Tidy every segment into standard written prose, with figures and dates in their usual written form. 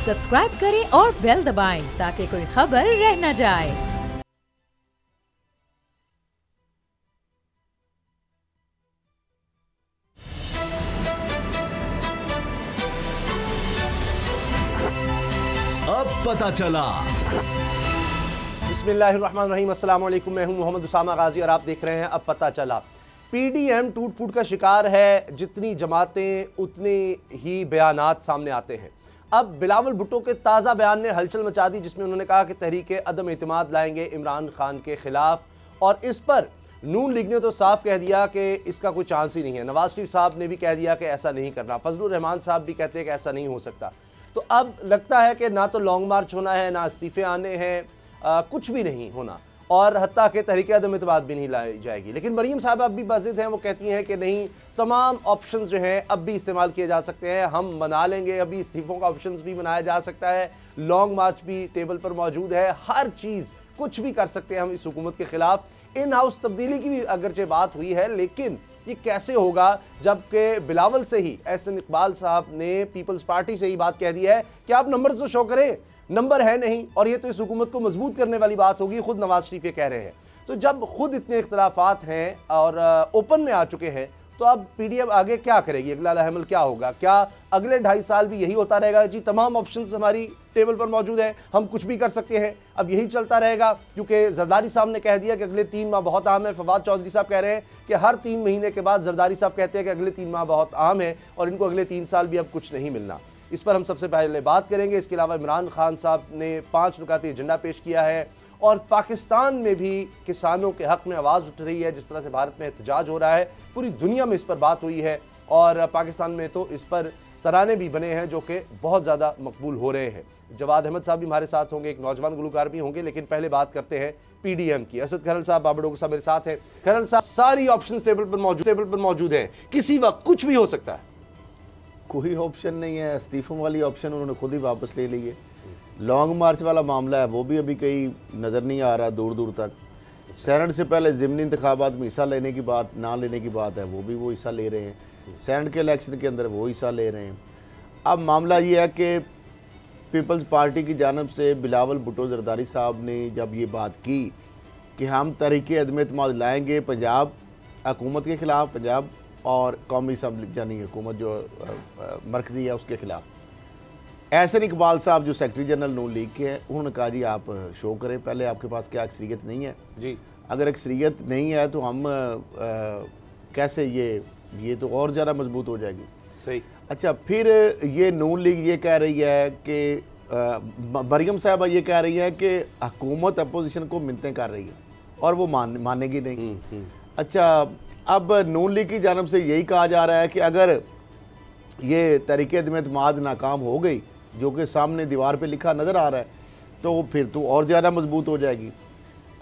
Subscribe करें और bell दबाएं ताकि कोई खबर रह न जाए। अब पता चला। बिस्मिल्लाहिर्रहमानिर्रहीम, अस्सलाम वालेकुम। मैं हूं मोहम्मद उसामा गाजी और आप देख रहे हैं अब पता चला। पीडीएम टूट फूट का शिकार है। जितनी जमातें उतने ही बयानात सामने आते हैं। अब बिलावल भुट्टो के ताज़ा बयान ने हलचल मचा दी, जिसमें उन्होंने कहा कि तहरीक अदम एतमाद लाएंगे इमरान खान के खिलाफ, और इस पर नून लीग ने तो साफ कह दिया कि इसका कोई चांस ही नहीं है। नवाज शरीफ साहब ने भी कह दिया कि ऐसा नहीं करना। फजलुर रहमान साहब भी कहते हैं कि ऐसा नहीं हो सकता। तो अब लगता है कि ना तो लॉन्ग मार्च होना है, ना इस्तीफे आने हैं, कुछ भी नहीं होना, और हत्ता के तहरीक अदम एतमाद भी नहीं लाई जाएगी। लेकिन मरीम साहब अब भी बाज़िद हैं, वो कहती हैं कि नहीं, तमाम ऑप्शंस जो हैं अब भी इस्तेमाल किए जा सकते हैं, हम बना लेंगे, अभी इस्तीफ़ों का ऑप्शंस भी बनाया जा सकता है, लॉन्ग मार्च भी टेबल पर मौजूद है, हर चीज़ कुछ भी कर सकते हैं हम इस हुकूमत के ख़िलाफ़। इन हाउस तब्दीली की भी अगरचे बात हुई है, लेकिन ये कैसे होगा जबकि बिलावल से ही एहसन इकबाल साहब ने पीपल्स पार्टी से ही बात कह दी है कि आप नंबर तो शो करें, नंबर है नहीं, और ये तो इस हुकूमत को मजबूत करने वाली बात होगी। खुद नवाज शरीफ ये कह रहे हैं। तो जब खुद इतने इख्तलाफात हैं और ओपन में आ चुके हैं, तो अब पीडीएम आगे क्या करेगी? अगला अमल क्या होगा? क्या अगले 2.5 साल भी यही होता रहेगा जी तमाम ऑप्शंस हमारी टेबल पर मौजूद हैं, हम कुछ भी कर सकते हैं, अब यही चलता रहेगा? क्योंकि जरदारी साहब ने कह दिया कि अगले 3 माह बहुत अहम है। फवाद चौधरी साहब कह रहे हैं कि हर 3 महीने के बाद जरदारी साहब कहते हैं कि अगले 3 माह बहुत अहम है और इनको अगले 3 साल भी अब कुछ नहीं मिलना। इस पर हम सबसे पहले बात करेंगे। इसके अलावा इमरान खान साहब ने 5 नुकाती एजेंडा पेश किया है, और पाकिस्तान में भी किसानों के हक़ में आवाज़ उठ रही है। जिस तरह से भारत में एहतजाज हो रहा है, पूरी दुनिया में इस पर बात हुई है, और पाकिस्तान में तो इस पर तराने भी बने हैं जो कि बहुत ज़्यादा मकबूल हो रहे हैं। जवाद अहमद साहब भी हमारे साथ होंगे, एक नौजवान गुलकार भी होंगे, लेकिन पहले बात करते हैं पीडीएम की। असद खरल साहब बाबड़ों साहब मेरे साथ हैं। खरल साहब, सारी ऑप्शन टेबल पर मौजूद हैं, किसी वक्त कुछ भी हो सकता है। कोई ऑप्शन नहीं है। इस्तीफ़ों वाली ऑप्शन उन्होंने खुद ही वापस ले ली है। लॉन्ग मार्च वाला मामला है, वो भी अभी कहीं नज़र नहीं आ रहा दूर दूर तक। सेनेट से पहले ज़िमनी इंतखाबात में हिस्सा लेने की बात, ना लेने की बात है, वो भी वो हिस्सा ले रहे हैं। सेनेट के इलेक्शन के अंदर वो हिस्सा ले रहे हैं। अब मामला ये है कि पीपल्स पार्टी की जानब से बिलावल भुट्टो जरदारी साहब ने जब ये बात की कि हम तहरीक अदम एतमाद लाएँगे पंजाब हुकूमत के ख़िलाफ़, पंजाब और कौमी असम्बली यानी हुकूमत जो मरकज़ी है उसके ख़िलाफ़, एहसन इकबाल साहब जो सेक्रेटरी जनरल नून लीग के हैं, उन्होंने कहा जी आप शो करें पहले, आपके पास क्या अक्सरियत नहीं है जी? अगर अक्सरियत नहीं है तो हम कैसे ये तो और ज़्यादा मजबूत हो जाएगी। सही। अच्छा, फिर ये नून लीग ये कह रही है कि मरियम साहबा ये कह रही है कि हुकूमत अपोजिशन को मिन्नतें कर रही है और वो मानेगी नहीं। अच्छा, अब नून लीग की जानब से यही कहा जा रहा है कि अगर ये तहरीक अदम एतमाद नाकाम हो गई, जो कि सामने दीवार पे लिखा नज़र आ रहा है, तो फिर तो और ज़्यादा मजबूत हो जाएगी।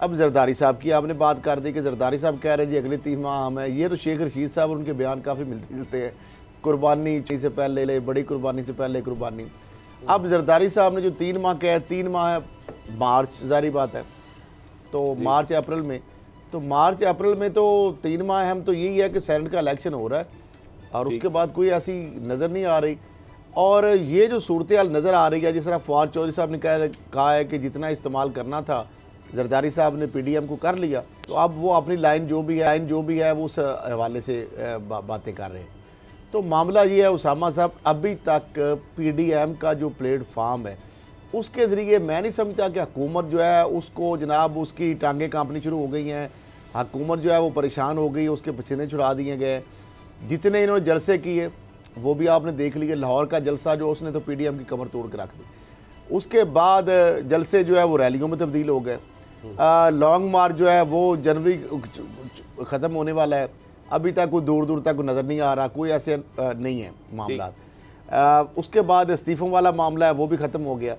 अब जरदारी साहब की आपने बात कर दी कि जरदारी साहब कह रहे हैं जी अगले 3 माह हम है। ये तो शेख रशीद साहब उनके बयान काफ़ी मिलते जुलते हैं, कुर्बानी से पहले ले, बड़ी कुर्बानी से पहले कुर्बानी। अब जरदारी साहब ने जो 3 माह कहा, 3 माह मार्च, जारी बात है, तो मार्च अप्रैल में, तो मार्च अप्रैल में तो 3 माह हम तो यही है कि सेनेट का इलेक्शन हो रहा है और उसके बाद कोई ऐसी नज़र नहीं आ रही। और ये जो सूरत हाल नज़र आ रही है, जिस तरह फवाद चौधरी साहब ने कहा है कि जितना इस्तेमाल करना था जरदारी साहब ने पीडीएम को कर लिया, तो अब वो अपनी लाइन जो भी है वो उस हवाले से बातें कर रहे हैं। तो मामला ये है उसामा साहब, अभी तक पीडीएम का जो प्लेटफार्म है उसके ज़रिए मैं नहीं समझता कि हुकूमत जो है उसको जनाब उसकी टांगें कांपनी शुरू हो गई हैं। हुकूमत जो है वो परेशान हो गई, उसके पसीने छुड़ा दिए गए। जितने इन्होंने जलसे किए वो भी आपने देख लिए। लाहौर का जलसा जो उसने तो पीडीएम की कमर तोड़ के रख दी। उसके बाद जलसे जो है वो रैलियों में तब्दील हो गए। लॉन्ग मार्च जो है वो जनवरी ख़त्म होने वाला है, अभी तक कोई दूर दूर तक नज़र नहीं आ रहा, कोई ऐसे नहीं है मामला। उसके बाद इस्तीफ़ों वाला मामला है वो भी ख़त्म हो गया।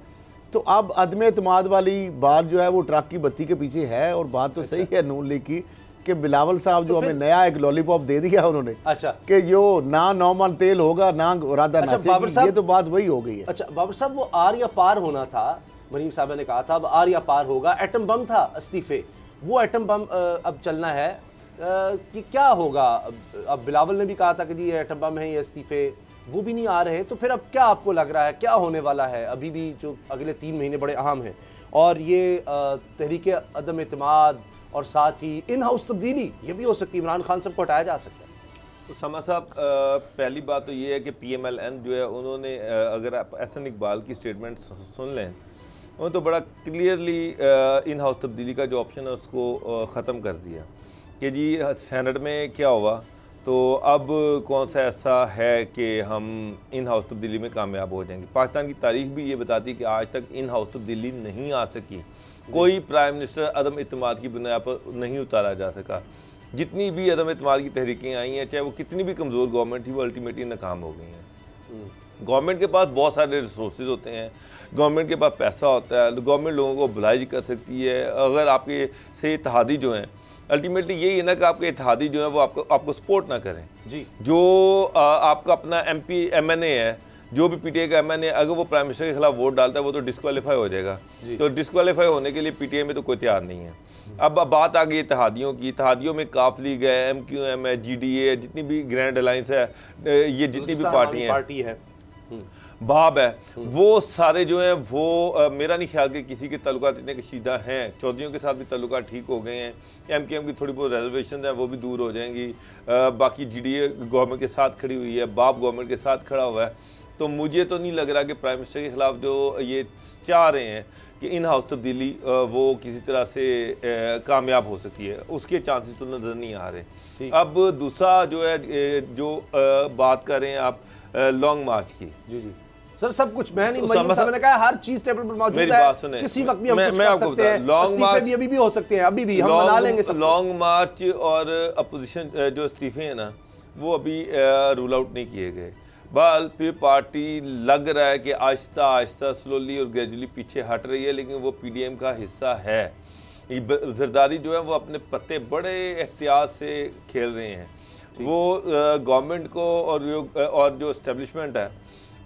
तो अब अदम एतमाद वाली बात जो है वो ट्रक की बत्ती के पीछे है। और बात तो सही है नून लीग की कि बिलावल साहब जो हमें नया एक लॉलीपॉप दे दिया उन्होंने, अच्छा, कि जो ना 9 मन तेल होगा ना राधा नाचेगी, ये तो बात वही हो गई है। अच्छा बाबर साहब, वो आर या पार होना था, मरीम साहब ने कहा था अब आर या पार होगा। एटम बम था इस्तीफे, वो एटम बम अब चलना है कि क्या होगा? अब बिलावल ने भी कहा था कि जी ये एटम बम है, ये इस्तीफे वो भी नहीं आ रहे, तो फिर अब क्या आपको लग रहा है क्या होने वाला है? अभी भी जो अगले 3 महीने बड़े अहम हैं, और ये तहरीक अदम एतमाद और साथ ही इन हाउस तब्दीली ये भी हो सकती है, इमरान खान साहब को हटाया जा सकता है। तो समा साहब, पहली बात तो ये है कि PMLN जो है उन्होंने अगर आप एहसन इकबाल की स्टेटमेंट सुन लें, उन्होंने तो बड़ा क्लियरली इन हाउस तब्दीली का जो ऑप्शन है उसको ख़त्म कर दिया कि जी सेनेट में क्या हुआ, तो अब कौन सा ऐसा है कि हम इन हाउस तब्दीली में कामयाब हो जाएंगे। पाकिस्तान की तारीख भी ये बताती है कि आज तक इन हाउस तब्दीली नहीं आ सकी, कोई प्राइम मिनिस्टर अदम इत्तेमाद की बुनियाद पर नहीं उतारा जा सका। जितनी भी अदम इत्तेमाद की तहरीकें आई हैं, चाहे वो कितनी भी कमज़ोर गवर्नमेंट थी, वो अल्टीमेटली नाकाम हो गई हैं। गवर्नमेंट के पास बहुत सारे रिसोर्सेज होते हैं, गवर्नमेंट के पास पैसा होता है, गवर्नमेंट लोगों को बुलाई कर सकती है। अगर आपके से इत्तेहादी जो हैं, अल्टीमेटली यही है ना कि आपके इत्तेहादी जो है वो आपको सपोर्ट ना करें जी। जो आपका अपना MP MNA है, जो भी PTI का MNA, अगर वो प्राइम मिनिस्टर के खिलाफ वोट डालता है वो तो डिस्क्वालीफाई हो जाएगा। तो डिस्क्वालीफाई होने के लिए PTI में तो कोई तैयार नहीं है। अब बात आ गई इत्तेहादियों की। इत्तेहादियों में काफ लीग है, MQM है, GDA है, जितनी भी ग्रैंड अलायंस है, ये जितनी भी पार्टी है, भाब है, वो सारे जो हैं वो मेरा नहीं ख्याल कि किसी के ताल्लुकात इतने कशीदा हैं। चौधरियों के साथ भी ताल्लुकात ठीक हो गए हैं, MQM की थोड़ी बहुत रिजर्वेशन है वो भी दूर हो जाएंगी। बाकी GDA गवर्नमेंट के साथ खड़ी हुई है, बाप गवर्नमेंट के साथ खड़ा हुआ है। तो मुझे तो नहीं लग रहा कि प्राइम मिनिस्टर के खिलाफ जो ये चाह रहे हैं कि इन हाउस तब्दीली वो किसी तरह से कामयाब हो सकती है, उसके चांसेस तो नज़र नहीं आ रहे। अब दूसरा जो है, जो बात कर रहे हैं आप लॉन्ग मार्च की। जी सर, सब कुछ मैं नहीं, मरीम साहब ने कहा हर चीज टेबल पर मौजूद है, किसी वक्त भी हम कुछ कर सकते हैं। लॉन्ग मार्च भी अभी भी हो सकते हैं, अभी भी हम मना लेंगे सब। लॉन्ग मार्च और अपोजिशन जो इस्तीफे हैं ना, वो अभी रूल आउट नहीं किए गए। बल्कि पार्टी लग रहा है कि आहिस्ता आहिस्ता स्लोली और ग्रेजुअली पीछे हट रही है, लेकिन वो PDM का हिस्सा है। जरदारी जो है वो अपने पत्ते बड़े एहतियात से खेल रहे हैं। वो गवर्नमेंट को और जो इस्टेब्लिशमेंट है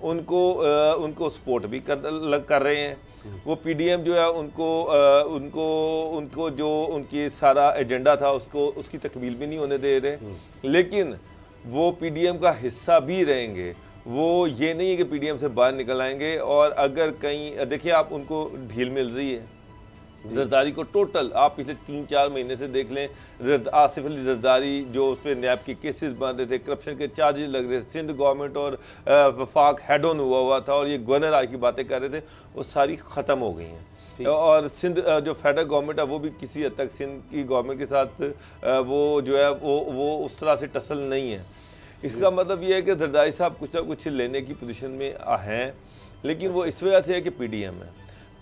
उनको सपोर्ट भी कर रहे हैं। वो PDM जो है उनको जो उनकी सारा एजेंडा था उसकी तकमील भी नहीं होने दे रहे, लेकिन वो PDM का हिस्सा भी रहेंगे। वो ये नहीं है कि PDM से बाहर निकल आएंगे। और अगर कहीं देखिए, आप उनको ढील मिल रही है जरदारी को टोटल, आप पिछले 3-4 महीने से देख लें, आसिफ अली जरदारी जो उस पर नैब के केसेस बन रहे थे, करप्शन के चार्जेस लग रहे थे, सिंध गवर्नमेंट और वफाक हेड ऑन हुआ था और ये गवर्नर आज की बातें कर रहे थे, वो सारी ख़त्म हो गई हैं। और सिंध जो फेडरल गवर्नमेंट है वो भी किसी हद तक सिंध की गवर्नमेंट के साथ वो जो है वो उस तरह से टसल नहीं है। इसका मतलब ये है कि जरदारी साहब कुछ ना कुछ लेने की पोजीशन में हैं, लेकिन वो इस वजह से है कि PDM है,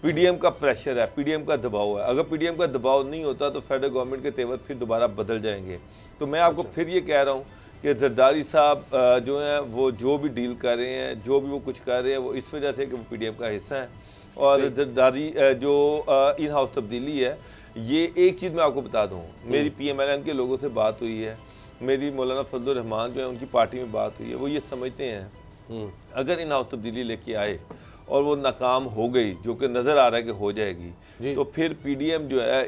PDM का प्रेशर है, PDM का दबाव है। अगर PDM का दबाव नहीं होता तो फेडरल गवर्नमेंट के तेवर फिर दोबारा बदल जाएंगे। तो मैं आपको फिर ये कह रहा हूँ कि जरदारी साहब जो हैं वो जो भी डील कर रहे हैं, जो भी वो कुछ कर रहे हैं, वो इस वजह से कि वो PDM का हिस्सा है। और जरदारी जो इन हाउस तब्दीली है, ये एक चीज़ मैं आपको बता दूँ, मेरी PMLN के लोगों से बात हुई है, मेरी मौलाना फजलुर रहमान जो है उनकी पार्टी में बात हुई है, वो ये समझते हैं अगर इन हाउस तब्दीली लेके आए और वो नाकाम हो गई, जो कि नज़र आ रहा है कि हो जाएगी, तो फिर PDM जो है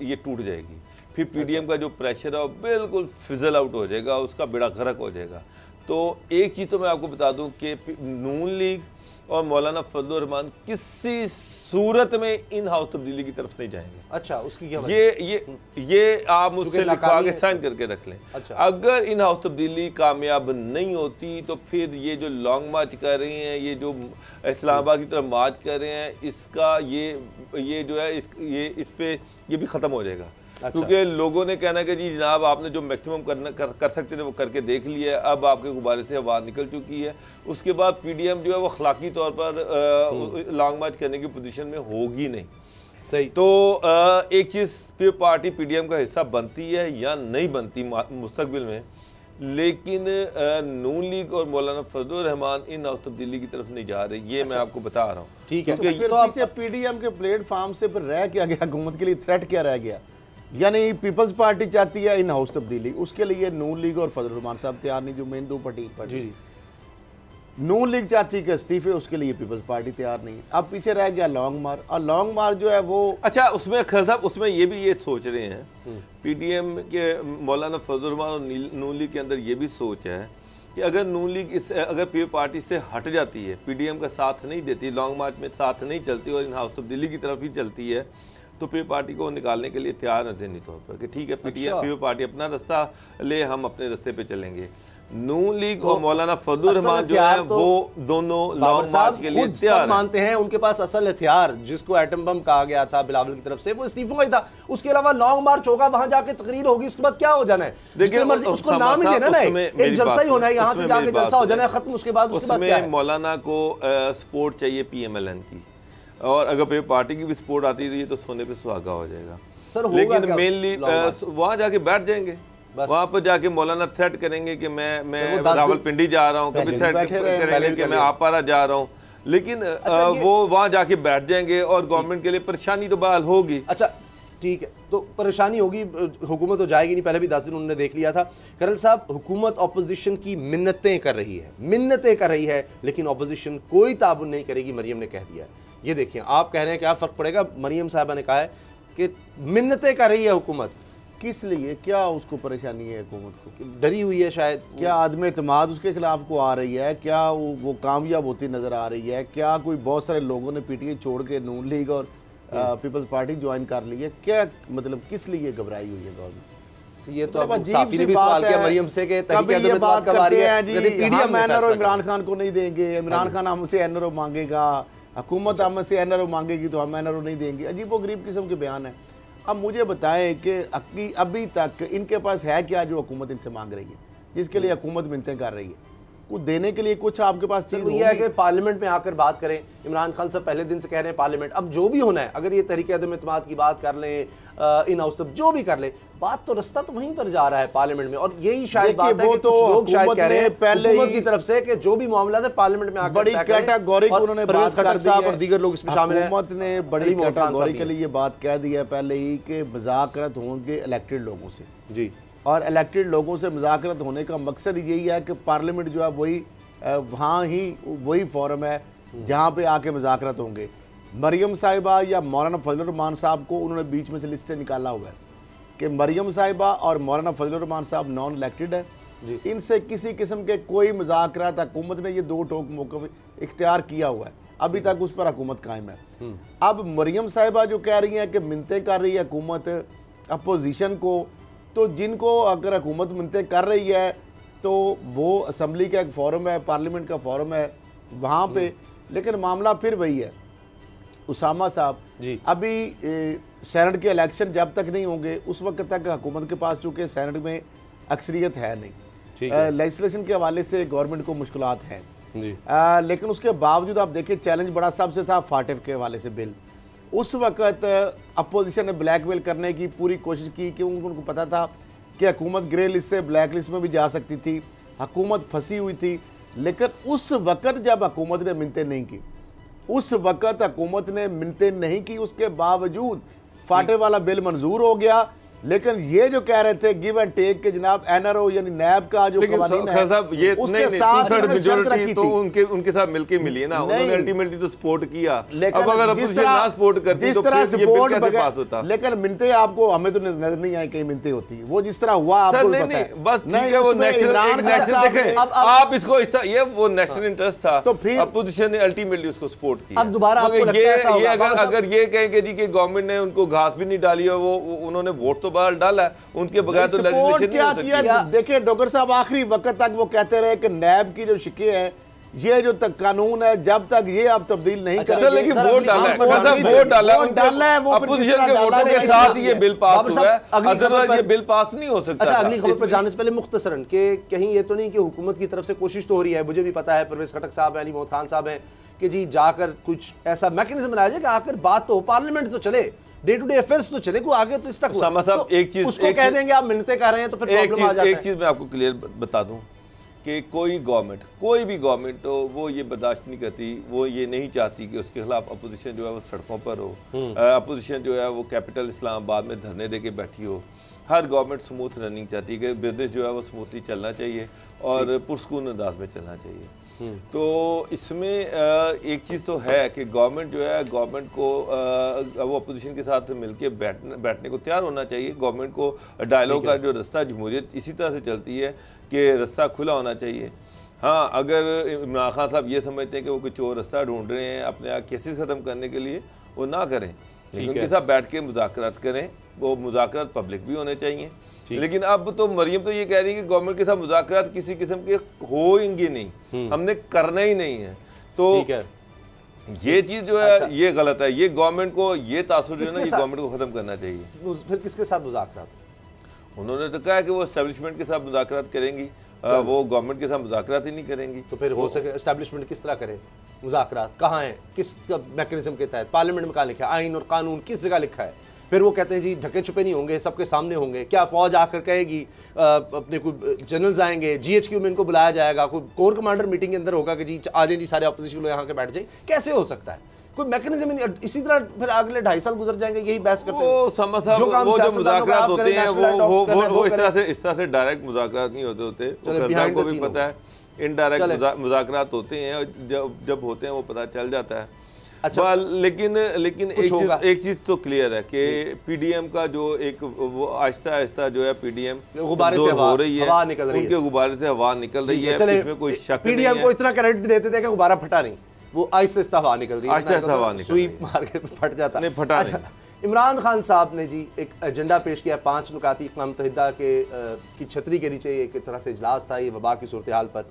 ये टूट जाएगी। फिर PDM का जो प्रेशर है वो बिल्कुल फिजल आउट हो जाएगा, उसका बेड़ा गर्क हो जाएगा। तो एक चीज़ तो मैं आपको बता दूं कि नून लीग और मौलाना फजलुर रहमान किसी सूरत में इन हाउस तब्दीली की तरफ नहीं जाएंगे। अच्छा, उसकी क्या ये आप मुझसे लिखवा के साइन करके रख लें। अच्छा। अगर इन हाउस तब्दीली कामयाब नहीं होती तो फिर ये जो लॉन्ग मार्च कर रहे हैं, ये जो इस्लामाबाद की तरफ मार्च कर रहे हैं, इसका ये जो है इस पे ये भी ख़त्म हो जाएगा। अच्छा। क्योंकि लोगों ने कहना कि जी जनाब आपने जो मैक्सिमम कर सकते थे वो करके देख लिया, अब आपके गुब्बारे से आवाज़ निकल चुकी है। उसके बाद PDM जो है वो अखलाकी तौर पर लॉन्ग मार्च करने की पोजीशन में होगी नहीं। सही। तो एक चीज़ पे पार्टी PDM का हिस्सा बनती है या नहीं बनती मुस्तकबिल में, लेकिन नून लीग और मौलाना फजलुर रहमान इन हाउस तब्दीली की तरफ नहीं जा रही, ये मैं आपको बता रहा हूँ। ठीक है, तो PDM के प्लेटफॉर्म से फिर रह क्या गया, हुकूमत के लिए थ्रेट क्या रह गया? यानी पीपल्स पार्टी चाहती है इन हाउस तब्दीली, उसके लिए नून लीग और फजलुर रहमान साहब तैयार नहीं, जो मेन दो पार्टी। नून लीग चाहती है कि इस्तीफे, उसके लिए पीपल्स पार्टी तैयार नहीं। अब पीछे रह गया लॉन्ग मार्च, और लॉन्ग मार्च जो है वो अच्छा, उसमें खैर साहब उसमें ये भी ये सोच रहे हैं PDM के मौलाना फजलुर रहमान और नून लीग के अंदर ये भी सोच है कि अगर नून लीग अगर पीपल पार्टी से हट जाती है, पीडीएम का साथ नहीं देती, लॉन्ग मार्च में साथ नहीं चलती और इन हाउस तब्दीली की तरफ ही चलती है, तो पीपल पार्टी को निकालने के लिए तैयार है ज़हनी तौर पर कि ठीक है पीपल पार्टी अपना रास्ता ले, हम अपने रास्ते पे चलेंगे। नून लीग और मौलाना फजलुर रहमान जो है वो दोनों लॉन्ग मार्च के लिए तैयार मानते हैं। उनके पास असल हथियार जिसको एटम बम कहा गया था बिलावल की तरफ से, वो इस्तीफों का ही था। उसके अलावा लॉन्ग मार्च होगा, वहां जाके तकरीर होगी, उसके बाद क्या हो जाना है? देखिए उसको नाम ही देना ना, एक जलसा ही होना है, यहाँ से जाके जलसा हो जाना है, खत्म। उसके बाद क्या है? मौलाना को सपोर्ट चाहिए PMLN की, और अगर पीपल पार्टी की भी सपोर्ट आती है तो सोने पे सुहागा हो जाएगा सर। लेकिन मेनली वहां जाके बैठ जाएंगे, वहां पर जाके मौलाना थ्रेट करेंगे कि मैं रावलपिंडी जा रहा हूँ, कभी थ्रेट करेंगे कि मैं आपारा जा रहा हूँ, लेकिन वो वहां जाके बैठ जाएंगे और गवर्नमेंट के लिए परेशानी तो बहाल होगी। अच्छा ठीक है, तो परेशानी होगी, हुकूमत तो जाएगी नहीं। पहले भी 10 दिन उन्होंने देख लिया था। करल साहब, हुकूमत ऑपोजिशन की मिन्नतें कर रही है, लेकिन ऑपोजिशन कोई ताबुन नहीं करेगी, मरियम ने कह दिया है। ये देखिए, आप कह रहे हैं क्या फ़र्क पड़ेगा? मरियम साहबा ने कहा है कि मिन्नतें कर रही है हुकूमत। किस लिए? क्या उसको परेशानी है हुकूमत को? डरी हुई है शायद। क्या आदम एतमाद उसके खिलाफ को आ रही है? क्या वो कामयाब होती नजर आ रही है? क्या कोई बहुत सारे लोगों ने PTI छोड़ के नून लीग और पीपल्स पार्टी ज्वाइन कर ली है? क्या मतलब किस लिए घबराई हुई है गवर्नमेंट? ये तो साफी ने भी सवाल किया मरियम से कि ये बात करते हैं जी, हम NRO इमरान खान को नहीं देंगे, इमरान खान हमसे NRO मांगेगा, हुकूमत हमसे NRO मांगेगी तो हम NRO नहीं देंगे। अजीबोगरीब किस्म के बयान है। अब मुझे बताएं कि अभी तक इनके पास है क्या जो हुकूमत इनसे मांग रही है, जिसके लिए हुकूमत मिन्नतें कर रही है? कुछ देने के लिए कुछ आपके पास चीज़ ये है कि पार्लियामेंट में आकर बात करें। इमरान खान साहब पहले दिन से कह रहे हैं पार्लियामेंट, अब जो भी होना है, अगर ये तरीके अदम एतमाद की बात कर लें, इन हाउस जो भी कर ले, बात तो रास्ता तो वहीं पर जा रहा है पार्लियामेंट में। और यही शायद बात है कि तो लोग शायद कह रहे हैं पहले ही की तरफ से कि जो भी मामला है पार्लियामेंट में आकर बड़ी कैटेगरी उन्होंने बात कर दी है और दीगर लोग इसमें शामिल हैं। हुकूमत ने बड़ी कैटेगरी के लिए ये बात कह दी है पहले ही कि मुज़ाकरत होंगे इलेक्टेड लोगों से जी, और इलेक्टेड लोगों से मुज़ाकरत होने का मकसद यही है कि पार्लियामेंट जो है वही वहाँ ही वही फोरम है जहाँ पे आके मुज़ाकरत होंगे। मरियम साहिबा या मौलाना फजलुर रहमान साहब को उन्होंने बीच में से लिस्ट से निकाला हुआ है कि मरियम साहिबा और मौलाना फजलुर रहमान साहब नॉन इलेक्टेड है, इनसे किसी किस्म के कोई मुज़ाकरात हुकूमत ने ये दो टोक मौके इख्तियार किया हुआ है, अभी तक उस पर हुकूमत कायम है। अब मरियम साहिबा जो कह रही हैं कि मिन्नतें कर रही है हुकूमत अपोजिशन को, तो जिनको अगर हुकूमत मिन्नतें कर रही है तो वो असम्बली का एक फोरम है, पार्लियामेंट का फोरम है वहाँ पे, लेकिन मामला फिर वही है उसामा साहब जी। अभी सेनेट के इलेक्शन जब तक नहीं होंगे उस वक्त तक हुकूमत के पास चूँकि सेनेट में अक्सरियत है नहीं, लेजिस्लेशन के हवाले से गवर्नमेंट को मुश्किलात हैं, लेकिन उसके बावजूद आप देखिए चैलेंज बड़ा सबसे था फाटिफ के हवाले से बिल। उस वक्त अपोजिशन ने ब्लैकमेल करने की पूरी कोशिश की क्योंकि उनको पता था कि हुकूमत ग्रे लिस्ट से ब्लैक लिस्ट में भी जा सकती थी, हुकूमत फंसी हुई थी। लेकिन उस वक्त जब हुकूमत ने मिन्नतें नहीं की, उस वक्त हुकूमत ने मिन्नतें नहीं की, उसके बावजूद फाटे वाला बिल मंजूर हो गया। लेकिन ये जो कह रहे थे गिव एंड टेक के जनाब NRO यानी नैब का जो कवानीन है ये उसके साथ मेजॉरिटी तो उनके साथ मिलके मिली है ना, उन्होंने अल्टीमेटली तो सपोर्ट किया। अब अगर अपोजिशन ना सपोर्ट करती तो फिर ये बिल कैसे पास होता? लेकिन मिन्नतें आपको हमें तो नजर नहीं आई कहीं मिन्नतें होती, वो जिस तरह हुआ आपको पता है। बस ठीक है, वो नेशनल देखें आप इसको ये वो नेशनल इंटरेस्ट था तो फिर अपोजिशन ने अल्टीमेटली उसको सपोर्ट किया। अब दोबारा ये अगर ये कहेंगे जी कि गवर्नमेंट ने उनको घास भी नहीं डाली और वो उन्होंने वोट बाहर डाला है, उनके बगैर तो लेजिस्लेशन क्या किया? देखिए डॉक्टर साहब आखिरी वक्त तक वो कहते रहे कि नैब की जो शिके हैं, ये जो तक कानून है जब तक ये आप तब्दील नहीं करेंगे। लेकिन वोट डाला है वो अपोजिशन के वोटों के साथ ये बिल पास हुआ है, अदरवाइज ये बिल पास नहीं हो सकता। अच्छा, अगली खबर पर जाने से पहले मुख्तसरन कि कहीं ये तो नहीं कि हुकूमत की तरफ से कोशिश तो हो रही है, मुझे भी पता है परवेज खटक साहब हैं, अली मोहम्मद खान साहब हैं कि जी जाकर कुछ ऐसा मैकेनिज्म बनाया जाए कि आकर बात तो पार्लियामेंट तो चले, डे टू डे अफेयर्स तो चले, को आगे तो इस तक एक चीज उसको कह देंगे आप मिन्नतें कर रहे हैं तो फिर प्रॉब्लम आ जाता है। एक चीज मैं आपको क्लियर बता दूं कि कोई भी गवर्नमेंट तो वो ये बर्दाश्त नहीं करती, वो ये नहीं चाहती कि उसके खिलाफ अपोजिशन जो है वो सड़कों पर हो, अपोजिशन जो है वो कैपिटल इस्लामाबाद में धरने दे के बैठी हो। हर गवर्नमेंट स्मूथ रनिंग चाहती है कि बिजनेस जो है वो स्मूथली चलना चाहिए और पुरस्कून अंदाज में चलना चाहिए। तो इसमें एक चीज़ तो है कि गवर्नमेंट जो है गवर्नमेंट को वो अपोजिशन के साथ मिलके बैठने को तैयार होना चाहिए। गवर्नमेंट को डायलॉग का जो रास्ता जमहूरियत इसी तरह से चलती है कि रास्ता खुला होना चाहिए। हाँ, अगर इमरान खान साहब ये समझते हैं कि वो कुछ और रास्ता ढूंढ रहे हैं अपने केसेस ख़त्म करने के लिए, वो ना करें, लेकिन उनके साथ बैठ के मुज़ाकरात करें। वो मुज़ाकरात पब्लिक भी होने चाहिए। लेकिन अब तो मरियम तो ये कह रही है कि गवर्नमेंट के साथ मुज़ाकरात किसी किस्म के होंगे नहीं, हमने करना ही नहीं है। तो ये चीज़ जो है ये गलत है। ये गवर्नमेंट को ये तासुर जो है ना, ये गवर्नमेंट को ख़त्म करना चाहिए। फिर किसके साथ मुज़ाकरात? उन्होंने तो कहा कि वो एस्टेब्लिशमेंट के साथ मुज़ाकरात करेंगी, वो गवर्नमेंट के साथ मुज़ाकरात ही नहीं करेंगी। तो फिर हो सके एस्टेब्लिशमेंट किस तरह करे मुज़ाकरात? कहाँ है, किस मैकेनिज्म के तहत? पार्लियामेंट में कहाँ लिखा है? आइन और कानून किस जगह लिखा है? फिर वो कहते हैं जी ढके छुपे नहीं होंगे, सबके सामने होंगे। क्या फौज आकर कहेगी, अपने कोई जनरल्स आएंगे, GHQ में इनको बुलाया जाएगा, कोई कोर कमांडर मीटिंग के अंदर होगा कि जी आ जाए जी सारे अपोजिशन लोग यहाँ के बैठ जाए? कैसे हो सकता है? कोई मैकेनिज्म नहीं। इसी तरह फिर अगले 2.5 साल गुजर जाएंगे यही बहस करते हैं। वो जो मुज़ाकरात होते हैं वो इस तरह से डायरेक्ट मुज़ाकरात नहीं होते। सरकार को भी पता है इनडायरेक्ट मुज़ाकरात होते हैं, जब होते हैं वो पता चल जाता है। अच्छा, लेकिन एक चीज तो क्लियर है कि PDM का जो एक वो आहिस्ता आहिस्ता जो है PDM गुब्बारे से हो रही है, हवा निकल रही है, उनके गुब्बारे से हवा निकल रही है, इसमें कोई शक नहीं है। PDM को इतना क्रेडिट देते थे कि गुब्बारा फटा नहीं, वो आहिस्ता आहिस्ता हवा निकल रही है, आहिस्ता आहिस्ता हवा निकल सुई मार के फट जाता नहीं, फटा नहीं। इमरान खान साहब ने जी एक एजेंडा पेश किया, 5 नुकाती अक़वाम मुत्तहिदा की छतरी के नीचे एक तरह से इजलास था ये वबा की सूरत हाल पर।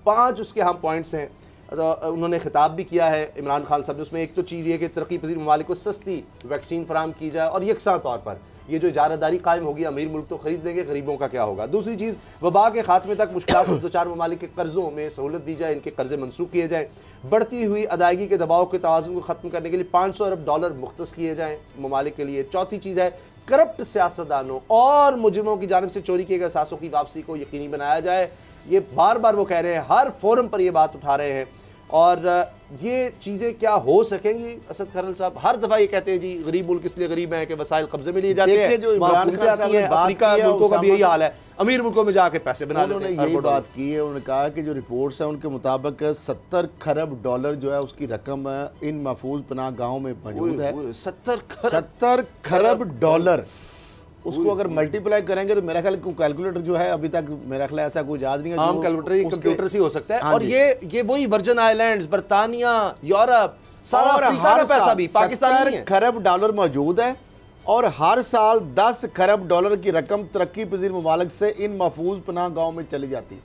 5 उसके हम पॉइंट्स हैं, तो उन्होंने खिताब भी किया है इमरान खान साहब ने। उसमें एक तो चीज़ ये कि तरक्की पजीर ममालिक को सस्ती वैक्सीन फराम की जाए और यकसा तौर पर ये जो इजारादारी कायम होगी, अमीर मुल्क तो खरीद लेंगे, गरीबों का क्या होगा। दूसरी चीज़, वबा के खात्मे तक मुश्किलात दो चार ममालिक के कर्ज़ों में सहूलत दी जाए, इनके कर्जे मनसूख किए जाएँ। बढ़ती हुई अदायगी के दबाव के तवाज़ुन को ख़त्म करने के लिए $500 अरब मुख्तस किए जाएँ ममालिक के लिए। चौथी चीज़ है, करप्ट सियासतदानों और मुजरिमों की जानिब से चोरी किए गए असासों की वापसी को यकीनी बनाया जाए। ये बार बार वो कह रहे हैं, हर फोरम पर ये बात उठा रहे हैं। और ये चीज़ें क्या हो सकेंगी? असद खरल साहब हर दफ़ा ये कहते हैं जी गरीब मुल्क इसलिए गरीब है कि वसाइल कब्जे में लिए जाते हैं, जो इमरान खान साहब ने अफ्रीका मुल्कों का भी यही हाल है, अमीर मुल्कों में जाके पैसे बना लेते हैं। उन्होंने यही बात की है, उन्होंने कहा कि जो रिपोर्ट्स हैं उनके मुताबिक $70 खरब जो है उसकी रकम इन महफूज पनाह गाँव में मौजूद है। 70 खरब उसको अगर मल्टीप्लाई करेंगे तो मेरा ख्याल कैलकुलेटर जो है अभी तक मेरा ख्याल ऐसा कोई याद नहीं है, आम कैलकुलेटर कंप्यूटर से हो सकता है। और ये वही वर्जिन आइलैंड्स, बर्तानिया, यूरोप, सारा अफ्रीका का पैसा भी पाकिस्तान में $70 मौजूद है और हर साल $10 खरब की रकम तरक्की पजीर ममालिक से इन महफूज पनाह गाँव में चली जाती है।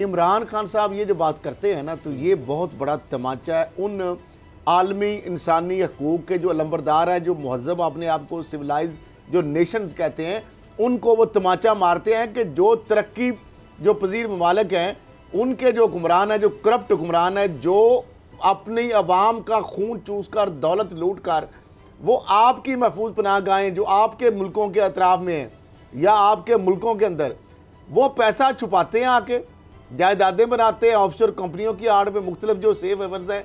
इमरान खान साहब ये जो बात करते हैं ना, तो ये बहुत बड़ा तमाचा है उन आलमी इंसानी हकूक़ के जो लंबरदार है, जो महज़ब अपने आप को सिविलाइज जो नेशंस कहते हैं, उनको वो तमाचा मारते हैं कि जो तरक्की जो पजीर ममालिक हैं उनके जो हुक्मरान है, जो करप्ट हुक्मरान है, जो अपनी आवाम का खून चूस कर दौलत लूट कर वो आपकी महफूज पनाह गाहें जो आपके मुल्कों के अतराफ में हैं या आपके मुल्कों के अंदर वो पैसा छुपाते हैं, आके जायदादें बनाते हैं ऑफशोर कंपनियों की आड़ में, मुख्तलिफ जो सेफ हेवन्स हैं,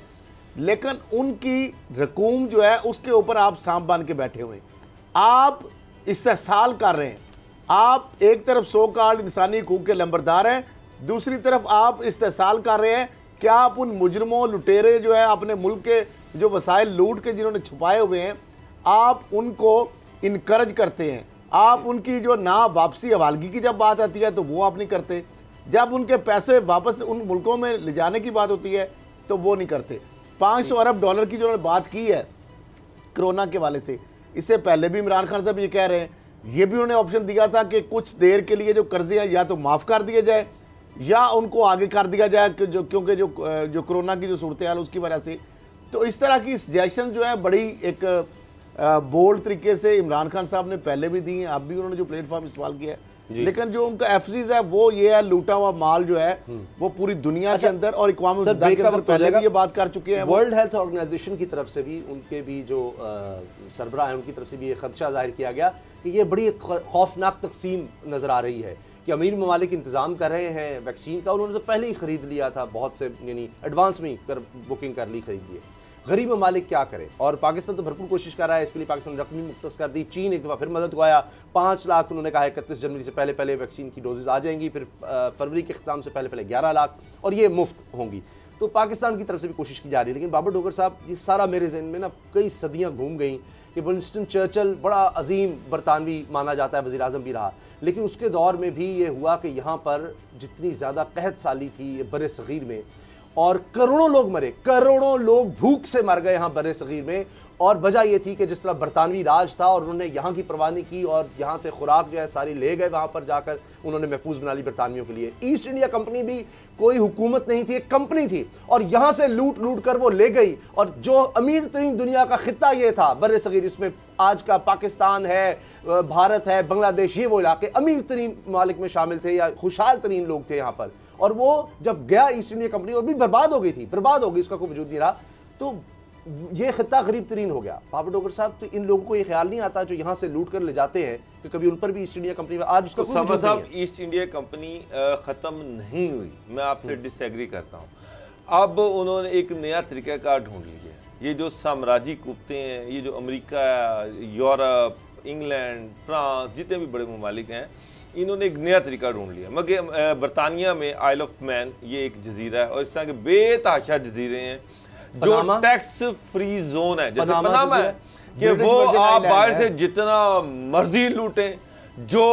लेकिन उनकी रकूम जो है उसके ऊपर आप सांप बांध के बैठे हुए हैं। आप इस्तेहसाल कर रहे हैं। आप एक तरफ सो कॉल्ड इंसानी हकूक़ के लंबरदार हैं, दूसरी तरफ आप इस्तेहसाल कर रहे हैं। क्या आप उन मुजरमों लुटेरे जो है अपने मुल्क के जो वसाइल लूट के जिन्होंने छुपाए हुए हैं, आप उनको इनकरेज करते हैं। आप उनकी जो ना वापसी हवालगी की जब बात आती है तो वो आप नहीं करते, जब उनके पैसे वापस उन मुल्कों में ले जाने की बात होती है तो वो नहीं करते। $500 अरब की जो उन्होंने बात की है कोरोना के वाले से, इससे पहले भी इमरान खान साहब ये कह रहे हैं, ये भी उन्होंने ऑप्शन दिया था कि कुछ देर के लिए जो कर्जे हैं या तो माफ़ कर दिए जाए या उनको आगे कर दिया जाए क्योंकि जो कोरोना की जो सूरत हाल उसकी वजह से। तो इस तरह की सजेशन जो है बड़ी एक बोल्ड तरीके से इमरान खान साहब ने पहले भी दी हैं, अब भी उन्होंने जो प्लेटफॉर्म इस्तेमाल किया है, लेकिन जो उनका एफसीज है वो ये है, लूटा हुआ माल जो है वो पूरी दुनिया के अंदर और इक़वाम मुत्तहिदा के अंदर पहले भी ये बात कर चुके हैं। वर्ल्ड हेल्थ ऑर्गेनाइजेशन की तरफ से भी, उनके भी जो सरबराह हैं उनकी तरफ से भी ये खदशा जाहिर किया गया कि ये बड़ी खौफनाक तकसीम नज़र आ रही है कि अमीर ममालिक इंतज़ाम कर रहे हैं वैक्सीन का, उन्होंने तो पहले ही ख़रीद लिया था, बहुत से यानी एडवांस में ही बुकिंग कर ली, खरीद लिए। गरीब ममालिक क्या करें? और पाकिस्तान तो भरपूर कोशिश कर रहा है, इसके लिए पाकिस्तान ने रकमी मुख्तस कर दी। चीन एक दफ़ा फिर मदद को आया, 5 लाख उन्होंने कहा 31 जनवरी से पहले पहले वैक्सीन की डोजेज़ आ जाएंगी, फिर फरवरी के अख्ताम से पहले पहले 11 लाख और ये मुफ्त होंगी। तो पाकिस्तान की तरफ से भी कोशिश की जा रही है। लेकिन बाबर डोगर साहब, ये सारा मेरे जहन में ना कई सदियाँ घूम गई कि विंस्टन चर्चिल बड़ा अजीम बरतानवी माना जाता है, वज़ीर आज़म भी रहा, लेकिन उसके दौर में भी ये हुआ कि यहाँ पर जितनी ज़्यादा कहत साली थी बरे सग़ीर में, और करोड़ों लोग मरे, करोड़ों लोग भूख से मर गए यहाँ बरे सग़ीर में। और वजह ये थी कि जिस तरह बरतानवी राज था और उन्होंने यहाँ की परवाह नहीं की और यहाँ से खुराक जो है सारी ले गए, वहाँ पर जाकर उन्होंने महफूज बना ली बरतानियों के लिए। ईस्ट इंडिया कंपनी भी कोई हुकूमत नहीं थी, एक कंपनी थी, और यहाँ से लूट लूट कर वो ले गई। और जो अमीर तरीन दुनिया का खित्ता ये था बरे सग़ीर, इसमें आज का पाकिस्तान है, भारत है, बांग्लादेश, ये वो इलाके अमीर तरीन ममालिक में शामिल थे या खुशहाल तरीन लोग थे यहाँ पर। और वो जब गया ईस्ट इंडिया कंपनी, और भी बर्बाद हो गई थी, बर्बाद हो गई, उसका कोई वजूद नहीं रहा, तो ये खित्ता गरीब तरीन हो गया। बाबर डोगर साहब, तो इन लोगों को ये ख्याल नहीं आता जो यहाँ से लूट कर ले जाते हैं कि कभी उन पर भी ईस्ट इंडिया कंपनी में आज उसका कोई वजूद नहीं है। ईस्ट इंडिया कंपनी ख़त्म नहीं हुई, मैं आपसे डिसएग्री करता हूँ। अब उन्होंने एक नया तरीक़ाकार ढूंढ लिया। ये जो साम्राज्य कुफ्ते हैं, ये जो अमेरिका, यूरोप, इंग्लैंड, फ्रांस, जितने भी बड़े ममालिक हैं, इन्होंने एक नया तरीका ढूंढ लिया। मगर बरतानिया में आइल ऑफ मैन ये एक जजीरा है, और इस तरह के बेतहाशा जजीरे हैं जो टैक्स फ्री जोन है। जैसे पनामा है कि वो आप बाहर से जितना मर्जी लूटें, जो